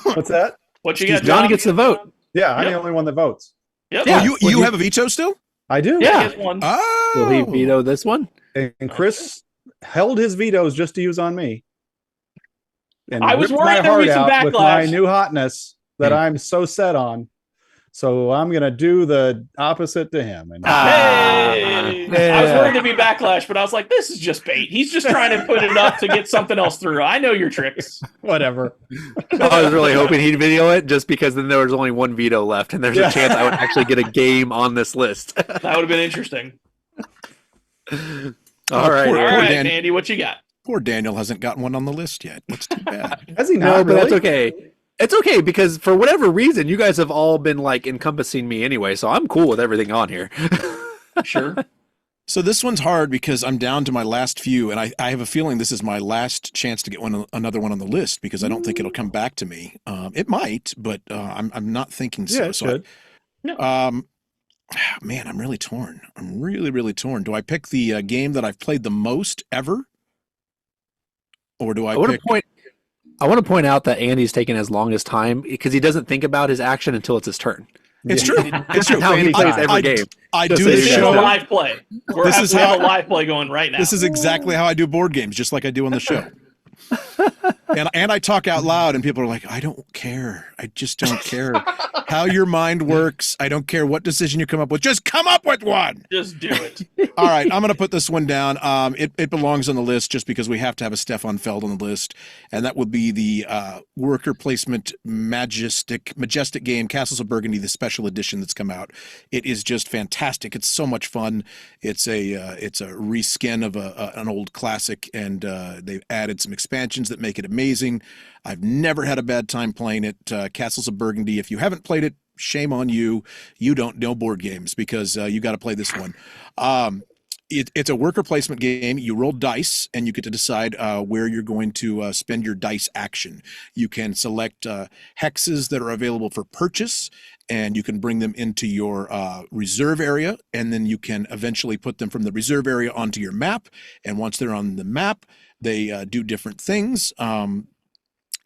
What's that? What you got? John gets the vote. Yeah, I'm the only one that votes. Yep. Oh, you have a veto still? I do. Yeah. Oh. Will he veto this one? And Chris held his vetoes just to use on me. And I was ripped worried my there'd be heart some out with my backlash. new hotness that I'm so set on. So I'm going to do the opposite to him. And Hey! I was worried to be backlash, but I was like, this is just bait. He's just trying to put it up to get something else through. I know your tricks. whatever. I was really hoping he'd video it just because then there was only one veto left and there's a chance I would actually get a game on this list. That would have been interesting. All right. Poor All right, Dan- Andy, what you got? Poor Daniel hasn't gotten one on the list yet. That's too bad. Has he No, not? but that's really? okay. It's okay because for whatever reason, you guys have all been like encompassing me anyway, so I'm cool with everything on here. Sure. So this one's hard because I'm down to my last few, and I have a feeling this is my last chance to get another one on the list because I don't think it'll come back to me. It might, but I'm not thinking so. Yeah, it So should. man, I'm really torn. I'm really, really torn. Do I pick the game that I've played the most ever, or do I pick? I want to point out that Andy's taking as long as time because he doesn't think about his action until it's his turn. It's true. It's true. How he plays every I game. I do Just this This is a so show. live play. We have a live play going right now. This is exactly how I do board games, just like I do on the show. And I talk out loud, and people are like, "I don't care. I just don't care how your mind works. I don't care what decision you come up with. Just come up with one." Just do it. All right, I'm going to put this one down. It belongs on the list just because we have to have a Stefan Feld on the list, and that would be the worker placement majestic game Castles of Burgundy, the special edition that's come out. It is just fantastic. It's so much fun. It's a reskin of an old classic, and they've added some expansions that make it amazing. I've never had a bad time playing it. Castles of Burgundy. If you haven't played it, shame on you. You don't know board games because you got to play this one. It's a worker placement game. You roll dice, and you get to decide where you're going to spend your dice action. You can select hexes that are available for purchase, and you can bring them into your reserve area, and then you can eventually put them from the reserve area onto your map. And once they're on the map, they do different things.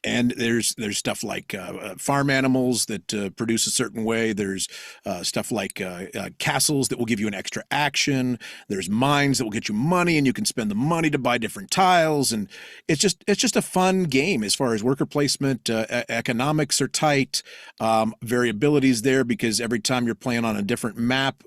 And there's stuff like farm animals that produce a certain way. There's stuff like castles that will give you an extra action. There's mines that will get you money, and you can spend the money to buy different tiles. And it's just a fun game as far as worker placement. Economics are tight. Variability is there because every time you're playing on a different map.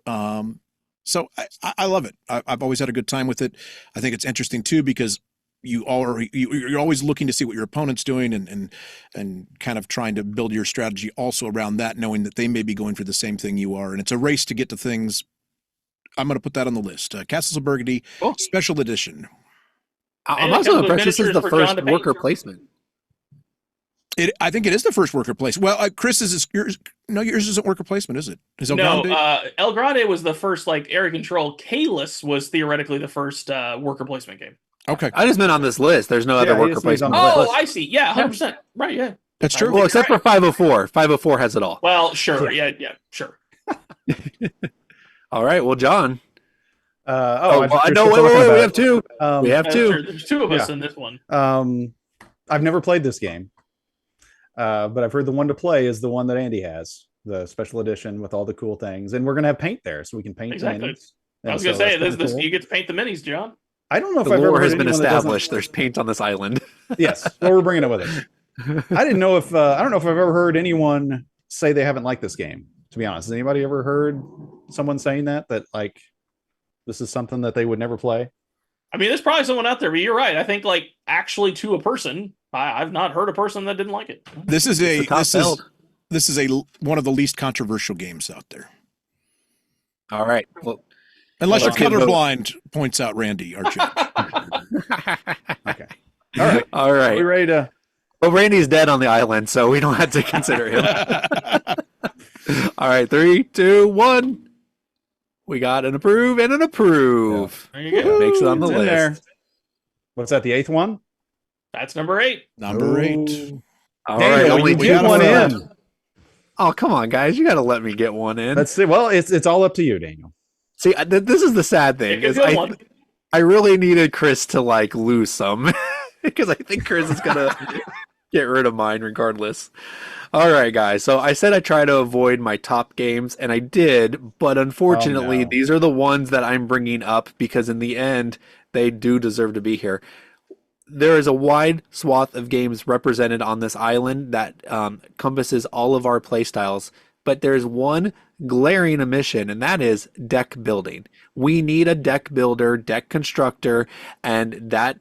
So I love it. I've always had a good time with it. I think it's interesting too because you're always looking to see what your opponent's doing and kind of trying to build your strategy also around that, knowing that they may be going for the same thing you are. And it's a race to get to things. I'm going to put that on the list. Castles of Burgundy, special edition. I'm also impressed this is the first worker placement. I think it is the first worker placement. Well, Chris's yours isn't worker placement, is it? Is El No, Grande? El Grande was the first area control. Kalis was theoretically the first worker placement game. Okay. I just meant on this list. There's no other worker placement. Oh, I see. Yeah, 100%. Right, yeah. That's true. Well, except for 504. 504 has it all. Well, sure. Yeah, sure. All right. Well, John. Wait, we have two. We have two. Sure. There's two of us in this one. I've never played this game, but I've heard the one to play is the one that Andy has, the special edition with all the cool things, and we're gonna have paint there, so we can paint Exactly. minis. I was gonna say this. You get to paint the minis, John. I don't know if The I've ever lore heard has been anyone that doesn't- established. There's paint on this island. Yes, well, we're bringing it with us. I didn't know if I don't know if I've ever heard anyone say they haven't liked this game. To be honest, has anybody ever heard someone saying that like this is something that they would never play? I mean, there's probably someone out there, but you're right. I think actually to a person, I've not heard a person that didn't like it. This is one of the least controversial games out there. All right. Well, Unless you're let's get a vote. colorblind, points out Randy, our judge. Okay. All right. All Are right. we ready to? Well, Randy's dead on the island, so we don't have to consider him. All right. 3, 2, 1. We got an approve and an approve. There you go. Makes it on the It's in list. there. What's that? The 8th one? That's number 8. Number 8. All Daniel, right. you Only get two one left. in. Oh, come on, guys. You got to let me get one in. Let's see. Well, it's all up to you, Daniel. See, this is the sad thing. Pick a Is good one. I really needed Chris to lose some because I think Chris is gonna get rid of mine regardless. All right, guys. So I said I try to avoid my top games, and I did, but unfortunately, these are the ones that I'm bringing up because in the end, they do deserve to be here. there is a wide swath of games represented on this island that encompasses all of our playstyles, but there's one glaring omission, and that is deck building. We need a deck builder, deck constructor, and that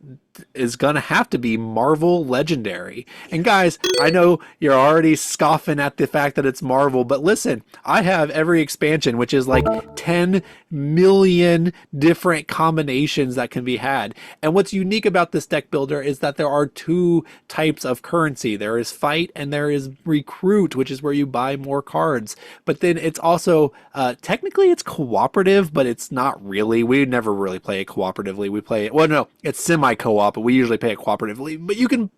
is going to have to be Marvel Legendary. And guys, I know you're already scoffing at the fact that it's Marvel, but listen, I have every expansion, which is like 10 million different combinations that can be had. And what's unique about this deck builder is that there are two types of currency. There is fight and there is recruit, which is where you buy more cards. But then it's also, technically it's cooperative, but it's not really. We never really play it cooperatively. We play it, well, no, it's semi-co-op, but we usually play it cooperatively. But you can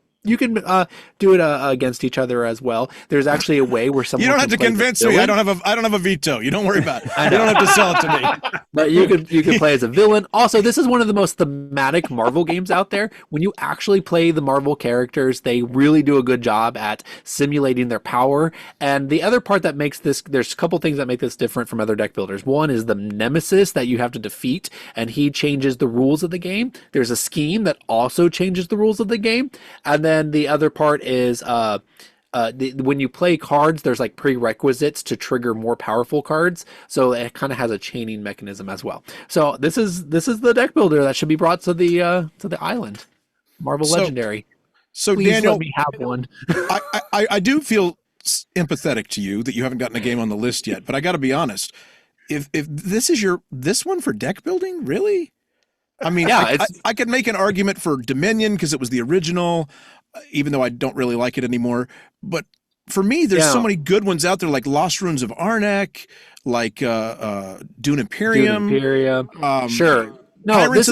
do it against each other as well. There's actually a way where someone you don't have to convince me. I don't have a veto. You don't worry about it. You don't have to sell it to me. But you can play as a villain. Also, this is one of the most thematic Marvel games out there. When you actually play the Marvel characters, they really do a good job at simulating their power. And the other part that makes this, there's a couple things that make this different from other deck builders. One is the nemesis that you have to defeat, and he changes the rules of the game. There's a scheme that also changes the rules of the game. And then the other part is when you play cards, there's like prerequisites to trigger more powerful cards, so it kind of has a chaining mechanism as well. So this is the deck builder that should be brought to the island, Marvel Legendary. So Please Daniel, let me have one. I do feel empathetic to you that you haven't gotten a game on the list yet, but I got to be honest. If this is this one for deck building, really? I mean, yeah, I could make an argument for Dominion because it was the original, even though I don't really like it anymore. But for me, there's so many good ones out there, like Lost Ruins of Arnak, like Dune Imperium. Sure. No, Tyrants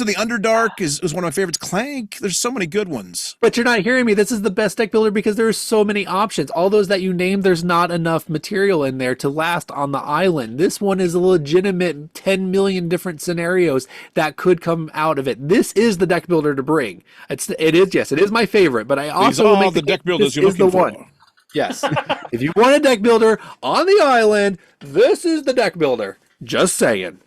of the Underdark is one of my favorites. Clank. There's so many good ones. But you're not hearing me. This is the best deck builder because there's so many options. All those that you named, there's not enough material in there to last on the island. This one is a legitimate 10 million different scenarios that could come out of it. This is the deck builder to bring. It is my favorite, but I also make the deck builders you're looking for. One. Yes. If you want a deck builder on the island, this is the deck builder. Just saying.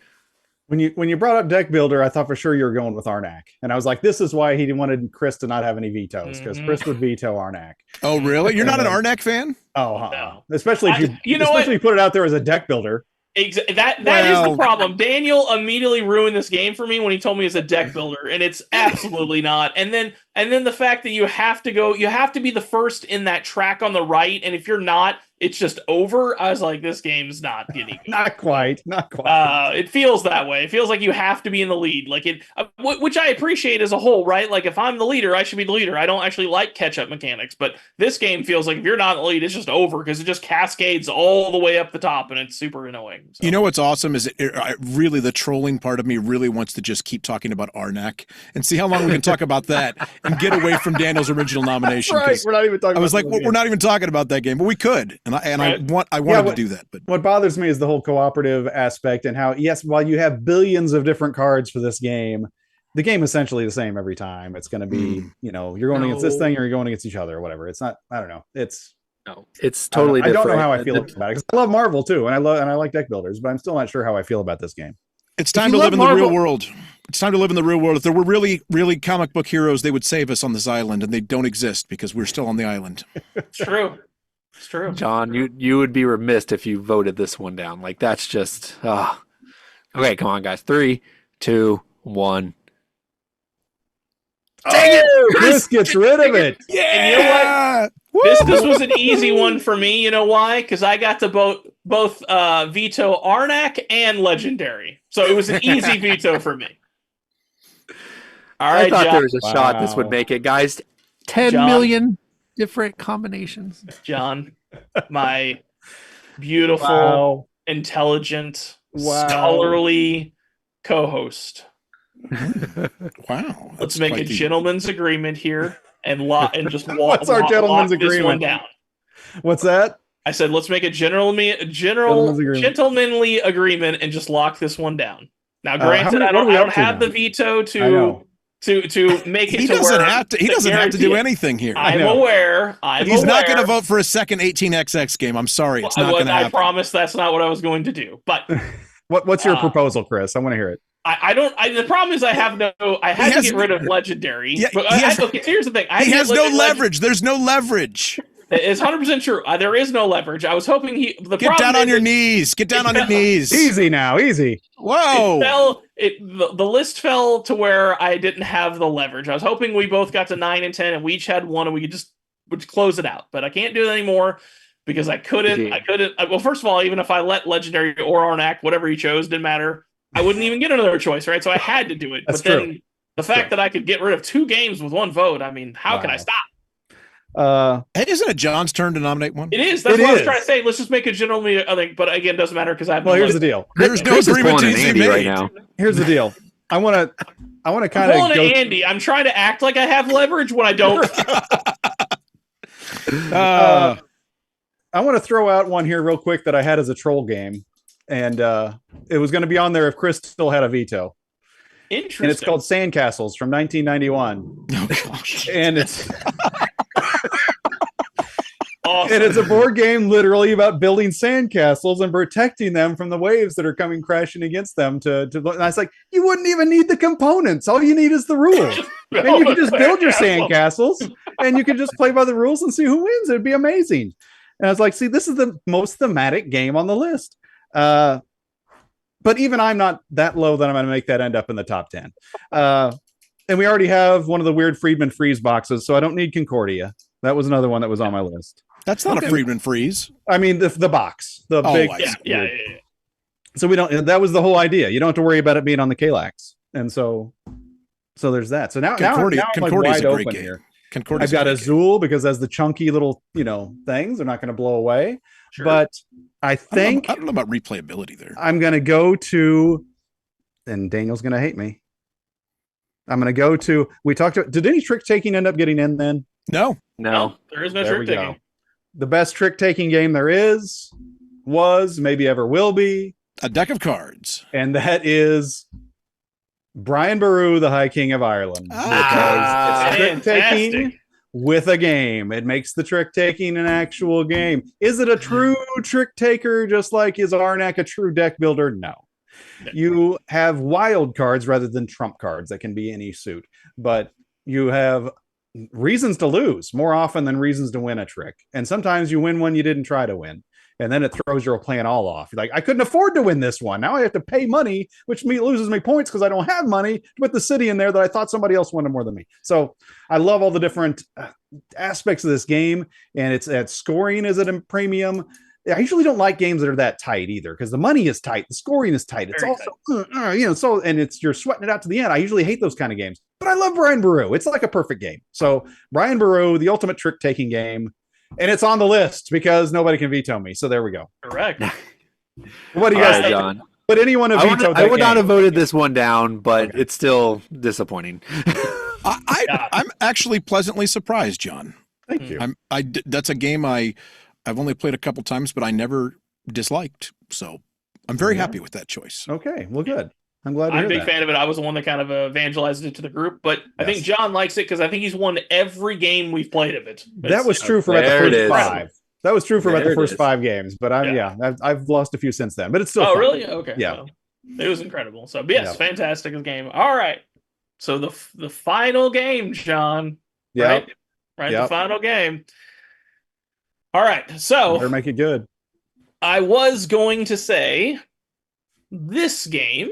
When you brought up deck builder, I thought for sure you were going with Arnak, and I was like, this is why he wanted Chris to not have any vetoes, because Chris would veto Arnak. Oh, really? You're not an Arnak fan? Oh, no. Especially if you put it out there as a deck builder. That is the problem. Daniel immediately ruined this game for me when he told me it's a deck builder, and it's absolutely not. And then the fact that you have to be the first in that track on the right, and if you're not, it's just over. I was like, this game's not getting good. Not quite. It feels that way. It feels like you have to be in the lead, like it, which I appreciate as a whole, right? Like if I'm the leader, I should be the leader. I don't actually like catch-up mechanics, but this game feels like if you're not in the lead, it's just over because it just cascades all the way up the top, and it's super annoying. So. You know what's awesome is really the trolling part of me really wants to just keep talking about Arnak and see how long we can talk about that and get away from Daniel's original nomination. Right, we're not even talking. I was like, we're not even talking about that game, but we could. I wanted to do that. But what bothers me is the whole cooperative aspect and how, yes, while you have billions of different cards for this game, the game is essentially the same every time. It's going to be, you're going against this thing or you're going against each other or whatever. It's not, I don't know. It's totally different. I don't know how I feel about it because I love Marvel too. And I like deck builders, but I'm still not sure how I feel about this game. It's time to live in the real world. It's time to live in the real world. If there were really, really comic book heroes, they would save us on this island, and they don't exist because we're still on the island. It's true. It's true. John, you would be remiss if you voted this one down. Like, that's just... Okay, come on, guys. 3, 2, 1. Dang it! Chris gets rid of it. Yeah! And you know what? This was an easy one for me. You know why? Because I got to both veto Arnak and Legendary. So it was an easy veto for me. All right, I thought John. there was a shot this would make it, guys. 10 million different combinations. John, my beautiful, intelligent, scholarly co-host. Wow. Let's make a gentleman's agreement here and just walk. What's our gentleman's agreement? This one down. What's that? I said, let's make a gentlemanly agreement and just lock this one down. Now, granted, I don't have the veto to make it. He doesn't have to do anything here. I'm aware. He's not going to vote for a second 18xx game. I'm sorry, it's not going to happen. I promise that's not what I was going to do. But what's your proposal, Chris? I want to hear it. I don't. The problem is I had to get rid of legendary. Yeah, but okay, here's the thing. He has no leverage. There's no leverage. It's 100% true. There is no leverage. I was hoping Get down on your knees. Get down on your knees. Easy now, easy. Whoa. The list fell to where I didn't have the leverage. I was hoping we both got to 9 and 10 and we each had one and we could just close it out. But I can't do it anymore because I couldn't. Well, first of all, even if I let legendary or Arnak, whatever he chose, didn't matter. I wouldn't even get another choice, right? So I had to do it. That's but then true. the fact that I could get rid of 2 games with 1 vote, I mean, how can I stop? Hey, isn't it John's turn to nominate one? It is. That's what I was trying to say. Let's just make it general media. I think, but again, it doesn't matter because I have. Well, here's the deal. There's no agreement to Andy right now. Here's the deal. I want to kind pulling of go. Andy. I'm trying to act like I have leverage when I don't. I want to throw out one here real quick that I had as a troll game, and it was going to be on there if Chris still had a veto. Interesting. And it's called Sandcastles from 1991. Oh, gosh. And it's awesome. and it's a board game literally about building sandcastles and protecting them from the waves that are coming crashing against them. And I was like, you wouldn't even need the components. All you need is the rules. And you can just build your sandcastles and you can just play by the rules and see who wins. It'd be amazing. And I was like, see, this is the most thematic game on the list. But even I'm not that low that I'm going to make that end up in the top 10. And we already have one of the weird Friedman freeze boxes, so I don't need Concordia. That was another one that was on my list. That's not a Friedman freeze. I mean, the box, the big. Yeah. So we don't. That was the whole idea. You don't have to worry about it being on the Kalax, and so there's that. So now I'm like wide open here. I've got Azul because as the chunky little things, they're not going to blow away. Sure. But I think I don't know about replayability there. I'm going to go to, and Daniel's going to hate me. I'm going to go to. We talked about. Did any trick taking end up getting in then? No. There is no trick taking. The best trick taking game there was, maybe ever will be, a deck of cards, and that is Brian Boru, the High King of Ireland. Because it's trick taking with a game. It makes the trick taking an actual game. Is it a true trick taker? Just like is Arnak a true deck builder? No. You have wild cards rather than trump cards that can be any suit, but you have reasons to lose more often than reasons to win a trick. And sometimes you win one you didn't try to win. And then it throws your plan all off. You're like, I couldn't afford to win this one. Now I have to pay money, which loses me points because I don't have money to put the city in there that I thought somebody else wanted more than me. So I love all the different aspects of this game. And it's at scoring is at a premium. I usually don't like games that are that tight either because the money is tight. The scoring is tight. It's also, and you're sweating it out to the end. I usually hate those kind of games, but I love Brian Boru. It's like a perfect game. So Brian Boru, the ultimate trick taking game. And it's on the list because nobody can veto me. So there we go. Correct. What do you guys think? John? Would anyone have vetoed that I would game? not have voted this one down, but it's still disappointing. I'm actually pleasantly surprised, John. Thank you. That's a game I've only played a couple times, but I never disliked. So I'm very happy with that choice. Okay, well, good. I'm glad to hear I'm a big that. fan of it. I was the one that kind of evangelized it to the group, but I think John likes it because I think he's won every game we've played of it. That was true for about the first 5. That was true for about the first 5 games, but I've lost a few since then, but it's still fun. Really? Okay. Yeah. Well, it was incredible. So yes, fantastic game. All right. So the final game, John. Yeah. Right. The final game. All right. So better make it good. I was going to say this game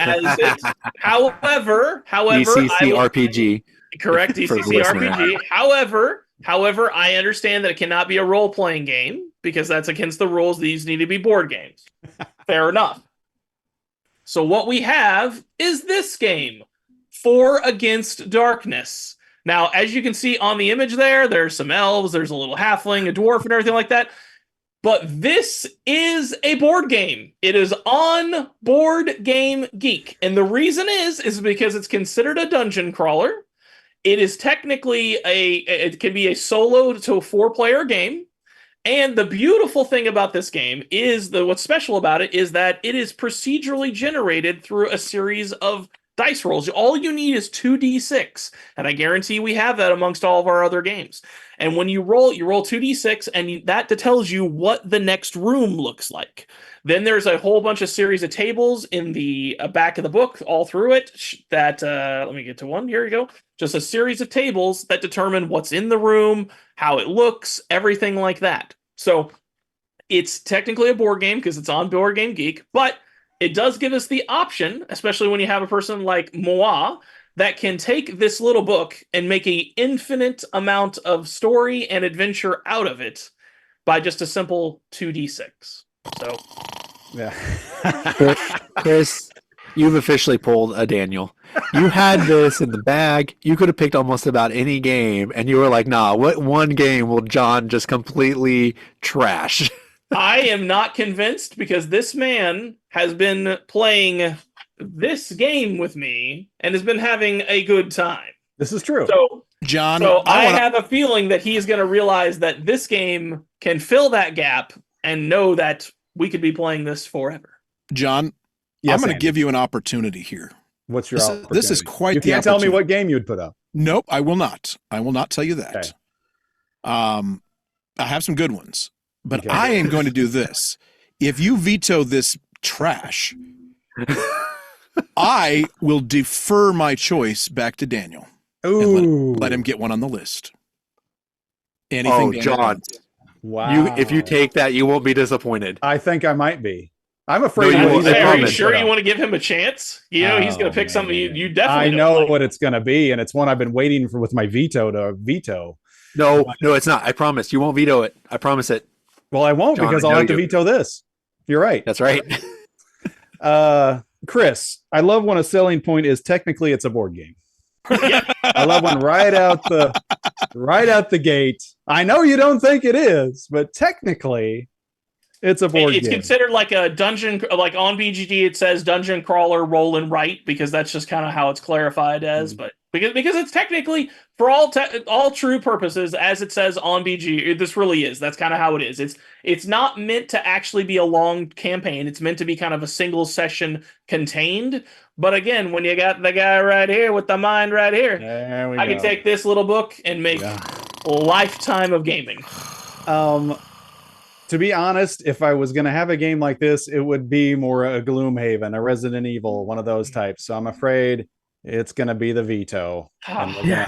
as it. However, DCC RPG. Correct, DCC RPG. However, I understand that it cannot be a role-playing game because that's against the rules. These need to be board games. Fair enough. So what we have is this game, 4 Against Darkness. Now, as you can see on the image there's some elves, there's a little halfling, a dwarf, and everything like that. But this is a board game. It is on Board Game Geek. And the reason is because it's considered a dungeon crawler. It is technically it can be a solo to a 4-player game. And the beautiful thing about this game is what's special about it is that it is procedurally generated through a series of dice rolls. All you need is 2d6. And I guarantee we have that amongst all of our other games. And when you roll 2d6, and that tells you what the next room looks like. Then there's a whole bunch of series of tables in the back of the book, all through it. That let me get to one. Here you go. Just a series of tables that determine what's in the room, how it looks, everything like that. So it's technically a board game because it's on Board Game Geek, but it does give us the option, especially when you have a person like Moi, that can take this little book and make an infinite amount of story and adventure out of it by just a simple 2d6. So, Yeah. Chris, you've officially pulled a Daniel. You had this in the bag. You could have picked almost about any game, and you were like, nah, what one game will John just completely trash? I am not convinced because this man has been playing this game with me and has been having a good time. This is true. So, John, I have a feeling that he is going to realize that this game can fill that gap and know that we could be playing this forever. John, Yes, I'm going to Andy. give you an opportunity here. What's your This opportunity? is quite You the can't tell me opportunity. what game you'd put up. Nope, I will not. I will not tell you that. Okay. I have some good ones, but Okay. I am going to do this. If you veto this trash, I will defer my choice back to Daniel. Ooh. Let him get one on the list. Anything Oh, Daniel John. wants. Wow. If you take that, you won't be disappointed. I think I might be. I'm afraid. No, you of won't. what I Are you promise. sure you want to give him a chance? You know, he's going to pick something you definitely I don't know like. what it's going to be, and it's one I've been waiting for with my veto to veto. No, it's not. I promise. You won't veto it. I promise it. Well, I won't John, because I I'll know have to you. veto this. You're right. That's right. Chris, I love when a selling point is technically it's a board game. Yeah. I love when right out the gate. I know you don't think it is, but technically it's a board It's game. considered like a dungeon, like on BGD it says dungeon crawler roll and write because that's just kind of how it's clarified as. But because it's technically for all true purposes as it says on BG, this really is. That's kind of how it is. It's not meant to actually be a long campaign. It's meant to be kind of a single session contained. But again, when you got the guy right here with the mind right here, There we I go. can take this little book and make a lifetime of gaming. To be honest, if I was going to have a game like this, it would be more a Gloomhaven, a Resident Evil, one of those types. So I'm afraid it's going to be the veto. And we're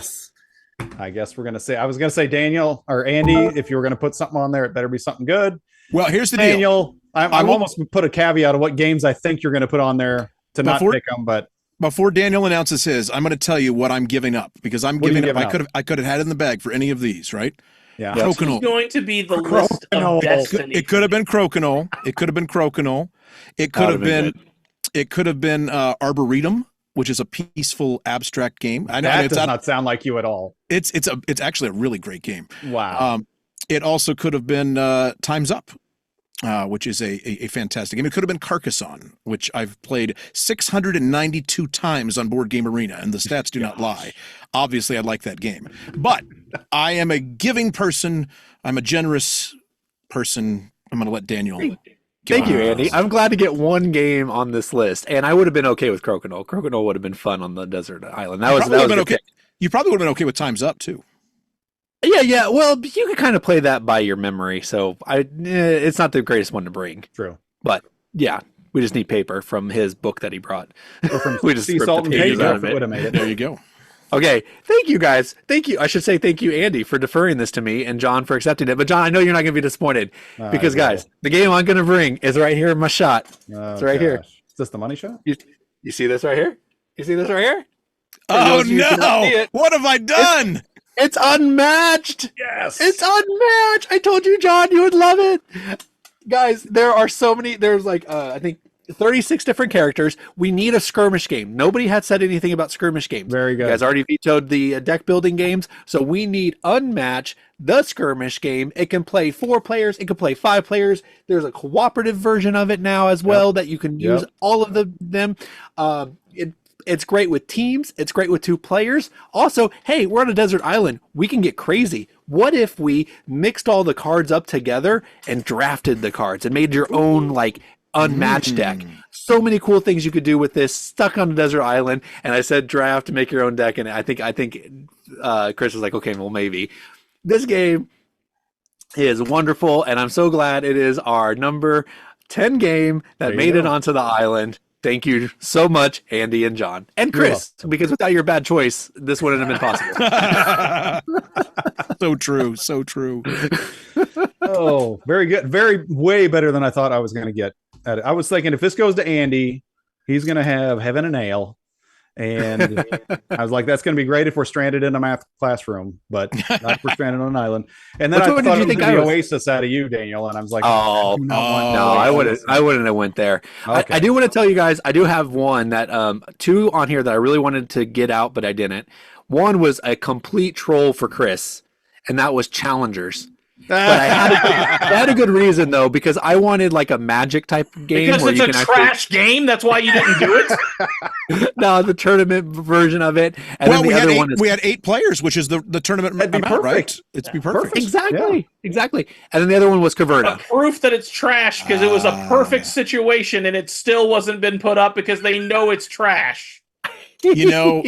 I guess we're going to say, I was going to say Daniel or Andy, if you were going to put something on there, it better be something good. Well, here's the deal. Daniel, I'm will- almost put a caveat of what games I think you're going to put on there to not Before- pick them, but Before Daniel announces his, I'm going to tell you what I'm giving up because I'm What are you giving up. giving up? I could have had it in the bag for any of these, right? yeah. This is Crokinole. going to be the Crokinole. list of destiny. It could have been Crokinole. It could have been Crokinole. It could That have would've been. It could have been Arboretum, which is a peaceful abstract game. I know That it's does not sound like you at all. It's actually a really great game. Wow. It also could have been Time's Up, which is a fantastic game. It could have been Carcassonne, which I've played 692 times on Board Game Arena, and the stats do not lie. Obviously, I like that game. But I am a giving person. I'm a generous person. I'm going to let Daniel. Thank you, Andy. I'm glad to get one game on this list, and I would have been okay with Crokinole. Crokinole would have been fun on the desert island. That was been the okay. pick. You probably would have been okay with Time's Up too. Yeah. Well, you could kind of play that by your memory, so it's not the greatest one to bring. True. But yeah, we just need paper from his book that he brought. Or from We just sea ripped salt the and pages paper out if of it it. would have made it. There you go. Okay, thank you guys. Thank you. I should say thank you, Andy, for deferring this to me and John for accepting it. But John, I know you're not going to be disappointed because, guys, the game I'm going to bring is right here in my shot. Oh, It's right here. gosh. Is this the money shot? You see this right here? You see this right here? For Oh those of you who cannot see no! it, What have I done? It's unmatched. Yes. It's unmatched. I told you, John, you would love it. Guys, there are so many. There's like, I think 36 different characters. We need a skirmish game. Nobody had said anything about skirmish games. Very good. You guys already vetoed the deck building games. So we need Unmatched, the skirmish game. It can play 4 players. It can play 5 players. There's a cooperative version of it now as well that you can use all of them. It's great with teams. It's great with 2 players. Also, hey, we're on a desert island. We can get crazy. What if we mixed all the cards up together and drafted the cards and made your own like unmatched deck? So many cool things you could do with this. Stuck on a desert island, and I said draft, make your own deck, and I think Chris was like, okay, well maybe. This game is wonderful, and I'm so glad it is our number 10 game that made it onto the island. Thank you so much, Andy and John. And Chris, because without your bad choice, this wouldn't have been possible. So true. So true. Oh, very good. Way better than I thought I was going to get at it. I was thinking if this goes to Andy, he's going to have Heaven and Ale. And I was like, that's going to be great if we're stranded in a math classroom, but not if we're stranded on an island. And then I thought it was the Oasis out of you, Daniel. And I was like, no, I wouldn't have went there. Okay. I do want to tell you guys, I do have one that, two on here that I really wanted to get out, but I didn't. One was a complete troll for Chris, and that was Challengers. But I had a good reason though, because I wanted like a Magic type game. Because where it's a trash game. That's why you didn't do it. No, the tournament version of it. And well, then we had 8 players, which is the tournament amount, right? It's be perfect. Exactly. And then the other one was Caverna. Proof that it's trash because it was a perfect situation, and it still wasn't been put up because they know it's trash. You know.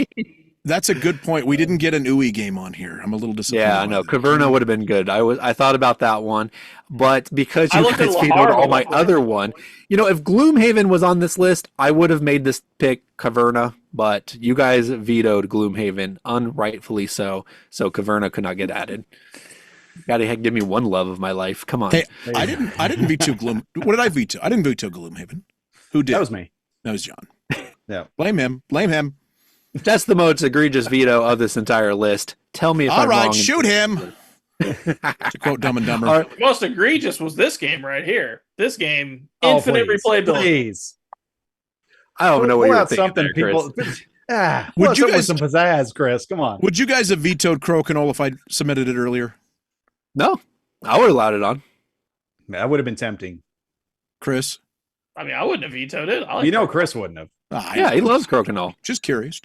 That's a good point. We didn't get an UI game on here. I'm a little disappointed. Yeah, I know. Caverna would have been good. I thought about that one, but because you guys vetoed all my other one, you know, if Gloomhaven was on this list, I would have made this pick Caverna, but you guys vetoed Gloomhaven, unrightfully so. So Caverna could not get added. Gotta give me one love of my life. Come on. Hey, I didn't veto Gloom. What did I veto? I didn't veto Gloomhaven. Who did? That was me. That was John. Yeah. Blame him. That's the most egregious veto of this entire list. Tell me if I'm wrong. All right, shoot him. To quote Dumb and Dumber. The most egregious was this game right here. This game, infinite replayability. Please. I don't know what you're thinking there, people. Chris. Would you guys some pizzazz, Chris? Come on. Would you guys have vetoed Crokinole if I submitted it earlier? No, I would have allowed it on. That would have been tempting. Chris? I mean, I wouldn't have vetoed it. Chris wouldn't have. Yeah, he loves Crokinole. Just curious.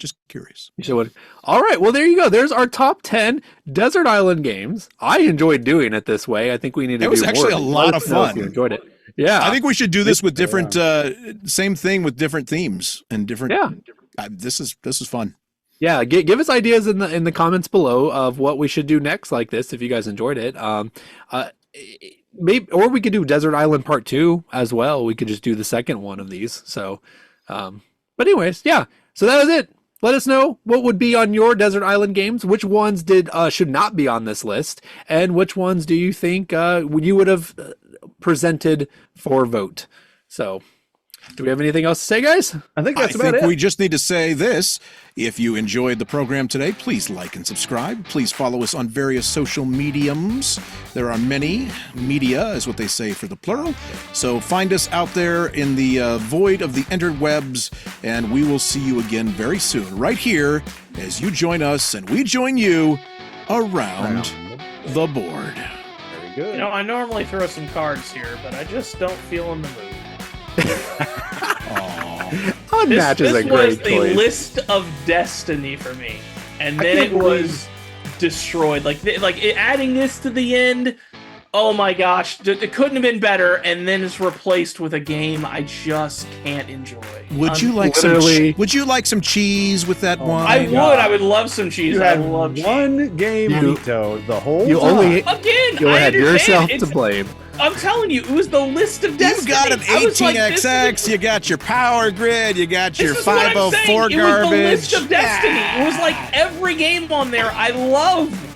You should. All right, well, there you go. There's our top 10 Desert Island games. I enjoyed doing it this way. I think we need to do more. It was actually a lot of fun. You enjoyed it. Yeah. I think we should do this with different, same thing with different themes and different. Yeah. This is fun. Yeah, give us ideas in the comments below of what we should do next like this if you guys enjoyed it. Maybe, or we could do Desert Island Part 2 as well. We could just do the second one of these. So, but anyways, yeah. So that was it. Let us know what would be on your Desert Island games. Which ones should not be on this list, and which ones do you think you would have presented for vote? So, do we have anything else to say, guys? I think that's about it. We just need to say this. If you enjoyed the program today, please like and subscribe. Please follow us on various social mediums. There are many. Media is what they say for the plural. So find us out there in the void of the interwebs, and we will see you again very soon, right here, as you join us and we join you around the board. Very good. You know, I normally throw some cards here, but I just don't feel in the mood. Unmatched is a great choice. This was the list of destiny for me, and then it was destroyed. Adding this to the end. Oh my gosh, it couldn't have been better. And then it's replaced with a game I just can't enjoy. Would you like some cheese with that one? I would. I would love some cheese. You I had love one game veto the whole you time. Only again. You I had understand. yourself to blame. I'm telling you, it was the list of destiny. You've got an 18XX, you got your power grid, you got your 504 garbage. It was the list of destiny. It was like every game on there I love.